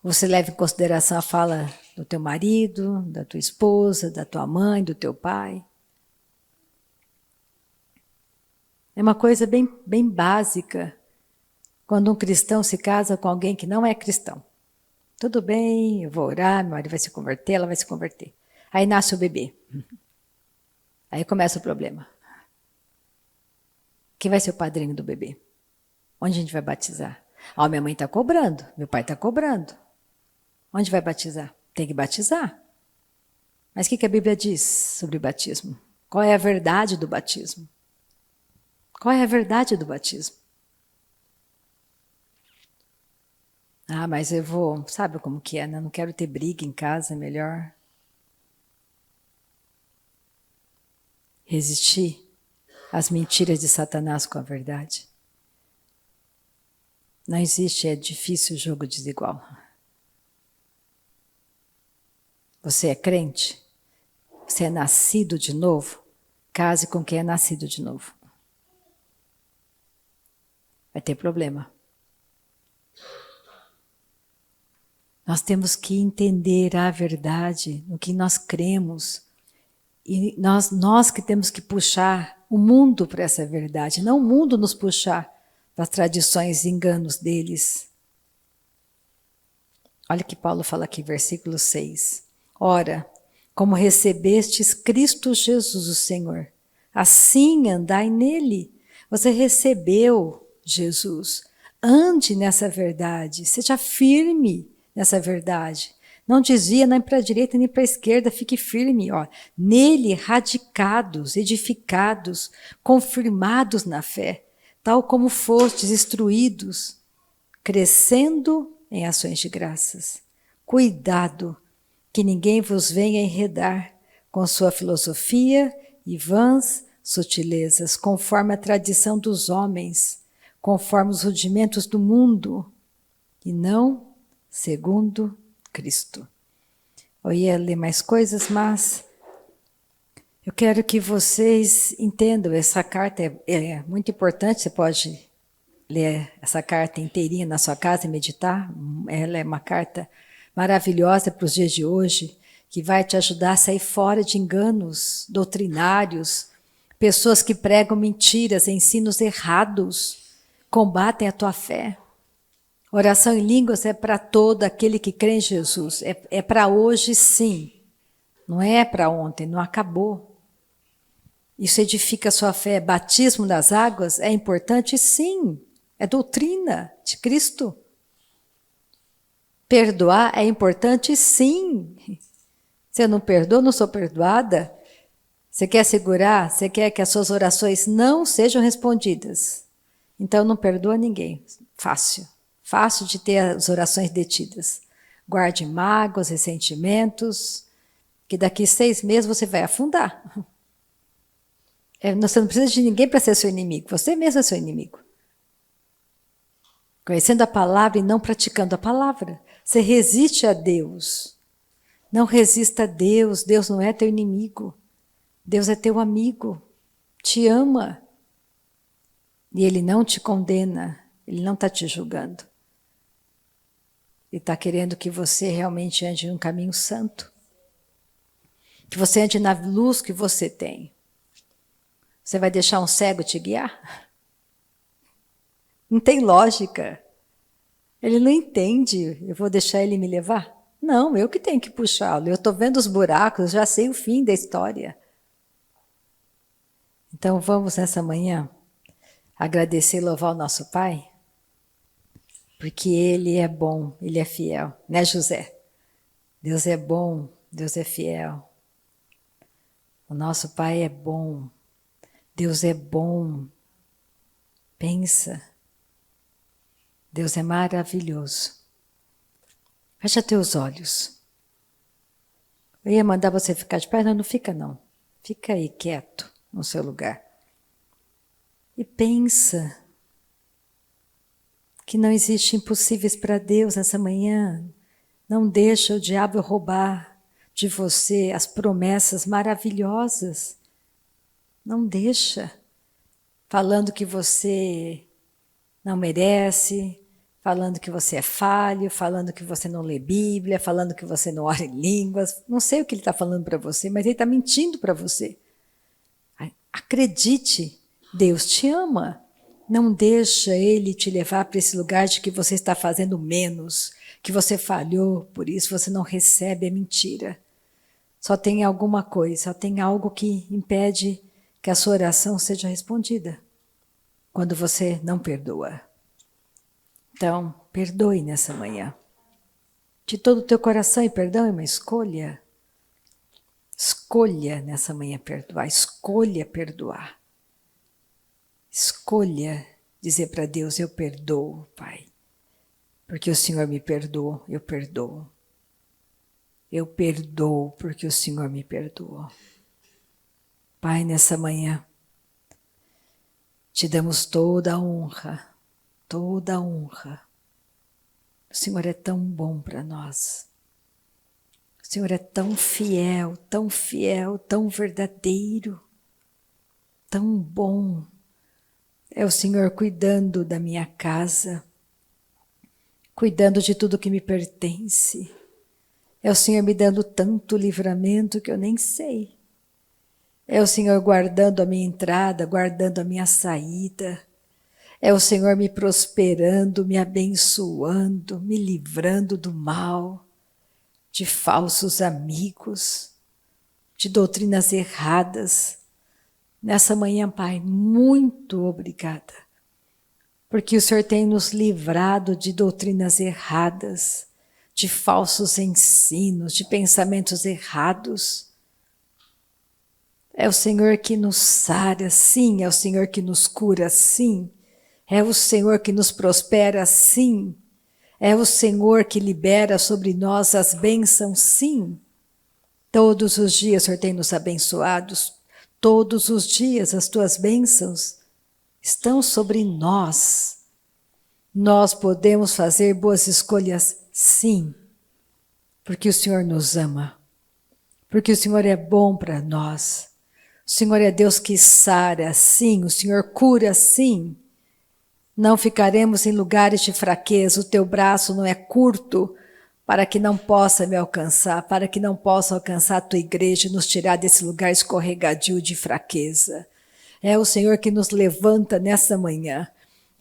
Você leva em consideração a fala do teu marido, da tua esposa, da tua mãe, do teu pai. É uma coisa bem básica quando um cristão se casa com alguém que não é cristão. Tudo bem, eu vou orar, meu marido vai se converter, ela vai se converter. Aí nasce o bebê. Aí começa o problema. Quem vai ser o padrinho do bebê? Onde a gente vai batizar? Ah, minha mãe está cobrando, meu pai está cobrando. Onde vai batizar? Tem que batizar. Mas o que a Bíblia diz sobre o batismo? Qual é a verdade do batismo? Qual é a verdade do batismo? Ah, mas eu vou... Sabe como que é, né? Não quero ter briga em casa, é melhor resistir às mentiras de Satanás com a verdade. Não existe, é difícil o jogo desigual. Você é crente? Você é nascido de novo? Case com quem é nascido de novo. Vai ter problema. Nós temos que entender a verdade, no que nós cremos. E nós que temos que puxar o mundo para essa verdade, não o mundo nos puxar para as tradições e enganos deles. Olha o que Paulo fala aqui, versículo 6. Ora, como recebestes Cristo Jesus o Senhor, assim andai nele. Você recebeu Jesus. Ande nessa verdade, seja firme nessa verdade. Não desvia nem para a direita nem para a esquerda, fique firme. Ó. Nele, radicados, edificados, confirmados na fé, tal como fostes instruídos, crescendo em ações de graças. Cuidado, que ninguém vos venha enredar com sua filosofia e vãs sutilezas, conforme a tradição dos homens, conforme os rudimentos do mundo, e não segundo Cristo. Eu ia ler mais coisas, mas eu quero que vocês entendam, essa carta é muito importante, você pode ler essa carta inteirinha na sua casa e meditar. Ela é uma carta maravilhosa para os dias de hoje, que vai te ajudar a sair fora de enganos doutrinários, pessoas que pregam mentiras, ensinos errados, combatem a tua fé. Oração em línguas é para todo aquele que crê em Jesus. É para hoje, sim. Não é para ontem, não acabou. Isso edifica a sua fé. Batismo nas águas é importante, sim. É doutrina de Cristo. Perdoar é importante, sim. Se eu não perdoo, não sou perdoada. Você quer segurar? Você quer que as suas orações não sejam respondidas? Então não perdoa ninguém. Fácil. Fácil de ter as orações detidas. Guarde mágoas, ressentimentos, que daqui 6 meses você vai afundar. Você não precisa de ninguém para ser seu inimigo. Você mesmo é seu inimigo. Conhecendo a palavra e não praticando a palavra. Você resiste a Deus. Não resista a Deus. Deus não é teu inimigo. Deus é teu amigo. Te ama. E Ele não te condena. Ele não está te julgando. Ele está querendo que você realmente ande num caminho santo. Que você ande na luz que você tem. Você vai deixar um cego te guiar? Não tem lógica. Ele não entende. Eu vou deixar ele me levar? Não, eu que tenho que puxá-lo. Eu estou vendo os buracos, já sei o fim da história. Então vamos nessa manhã agradecer e louvar o nosso Pai, porque Ele é bom, Ele é fiel. Né, José? Deus é bom, Deus é fiel. O nosso Pai é bom. Deus é bom. Pensa. Deus é maravilhoso. Fecha teus olhos. Eu ia mandar você ficar de pé, não fica não. Fica aí quieto no seu lugar. E pensa que não existe impossíveis para Deus nessa manhã. Não deixa o diabo roubar de você as promessas maravilhosas. Não deixa. Falando que você não merece, falando que você é falho, falando que você não lê Bíblia, falando que você não ora em línguas. Não sei o que ele está falando para você, mas ele está mentindo para você. Acredite, Deus te ama. Não deixa Ele te levar para esse lugar de que você está fazendo menos, que você falhou, por isso você não recebe a mentira. Só tem alguma coisa, só tem algo que impede que a sua oração seja respondida. Quando você não perdoa. Então, perdoe nessa manhã. De todo o teu coração, e perdão é uma escolha. Escolha nessa manhã perdoar, escolha perdoar. Escolha dizer para Deus, eu perdoo, Pai. Porque o Senhor me perdoou, eu perdoo. Eu perdoo porque o Senhor me perdoou. Pai, nessa manhã, te damos toda a honra, toda a honra. O Senhor é tão bom para nós. O Senhor é tão fiel, tão verdadeiro, tão bom. É o Senhor cuidando da minha casa, cuidando de tudo que me pertence. É o Senhor me dando tanto livramento que eu nem sei. É o Senhor guardando a minha entrada, guardando a minha saída. É o Senhor me prosperando, me abençoando, me livrando do mal, de falsos amigos, de doutrinas erradas. Nessa manhã, Pai, muito obrigada, porque o Senhor tem nos livrado de doutrinas erradas, de falsos ensinos, de pensamentos errados. É o Senhor que nos sara, sim, é o Senhor que nos cura, sim, é o Senhor que nos prospera, sim, é o Senhor que libera sobre nós as bênçãos, sim. Todos os dias o Senhor tem nos abençoados, todos os dias as tuas bênçãos estão sobre nós. Nós podemos fazer boas escolhas, sim, porque o Senhor nos ama, porque o Senhor é bom para nós. O Senhor é Deus que sara, sim, o Senhor cura, sim. Não ficaremos em lugares de fraqueza. O teu braço não é curto para que não possa me alcançar, para que não possa alcançar a tua igreja e nos tirar desse lugar escorregadio de fraqueza. É o Senhor que nos levanta nessa manhã.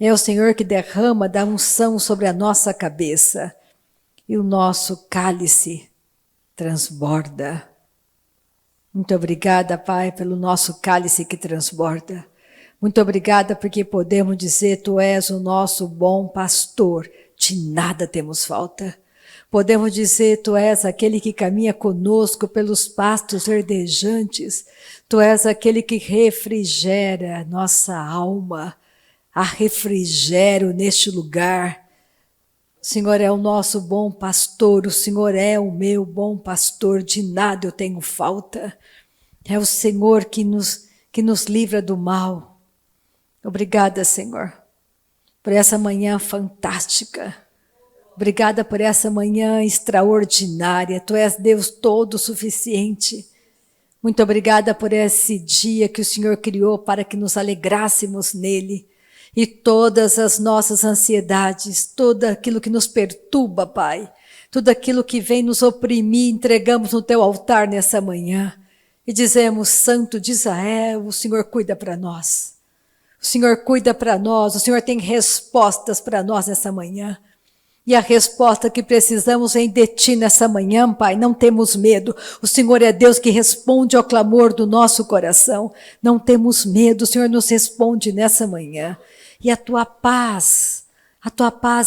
É o Senhor que derrama da unção sobre a nossa cabeça. E o nosso cálice transborda. Muito obrigada, Pai, pelo nosso cálice que transborda. Muito obrigada porque podemos dizer, Tu és o nosso bom pastor, de nada temos falta. Podemos dizer, Tu és aquele que caminha conosco pelos pastos verdejantes. Tu és aquele que refrigera nossa alma. Há refrigério neste lugar. O Senhor é o nosso bom pastor, o Senhor é o meu bom pastor, de nada eu tenho falta. É o Senhor que nos livra do mal. Obrigada, Senhor, por essa manhã fantástica. Obrigada por essa manhã extraordinária. Tu és Deus todo suficiente. Muito obrigada por esse dia que o Senhor criou para que nos alegrássemos nele. E todas as nossas ansiedades, tudo aquilo que nos perturba, Pai, tudo aquilo que vem nos oprimir, entregamos no Teu altar nessa manhã. E dizemos, Santo de Israel, o Senhor cuida para nós. O Senhor cuida para nós, o Senhor tem respostas para nós nessa manhã. E a resposta que precisamos vem de Ti nessa manhã, Pai. Não temos medo. O Senhor é Deus que responde ao clamor do nosso coração. Não temos medo. O Senhor nos responde nessa manhã. E a Tua paz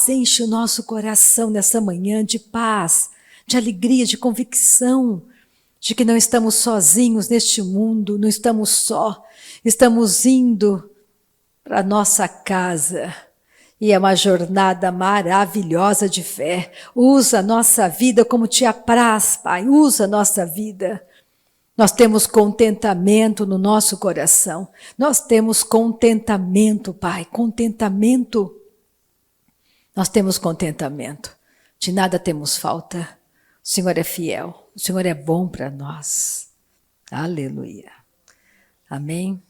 enche o nosso coração nessa manhã de paz, de alegria, de convicção, de que não estamos sozinhos neste mundo, não estamos só. Estamos indo para a nossa casa. E é uma jornada maravilhosa de fé. Usa a nossa vida como Te apraz, Pai. Usa a nossa vida. Nós temos contentamento no nosso coração. Nós temos contentamento, Pai. Contentamento. Nós temos contentamento. De nada temos falta. O Senhor é fiel. O Senhor é bom para nós. Aleluia. Amém.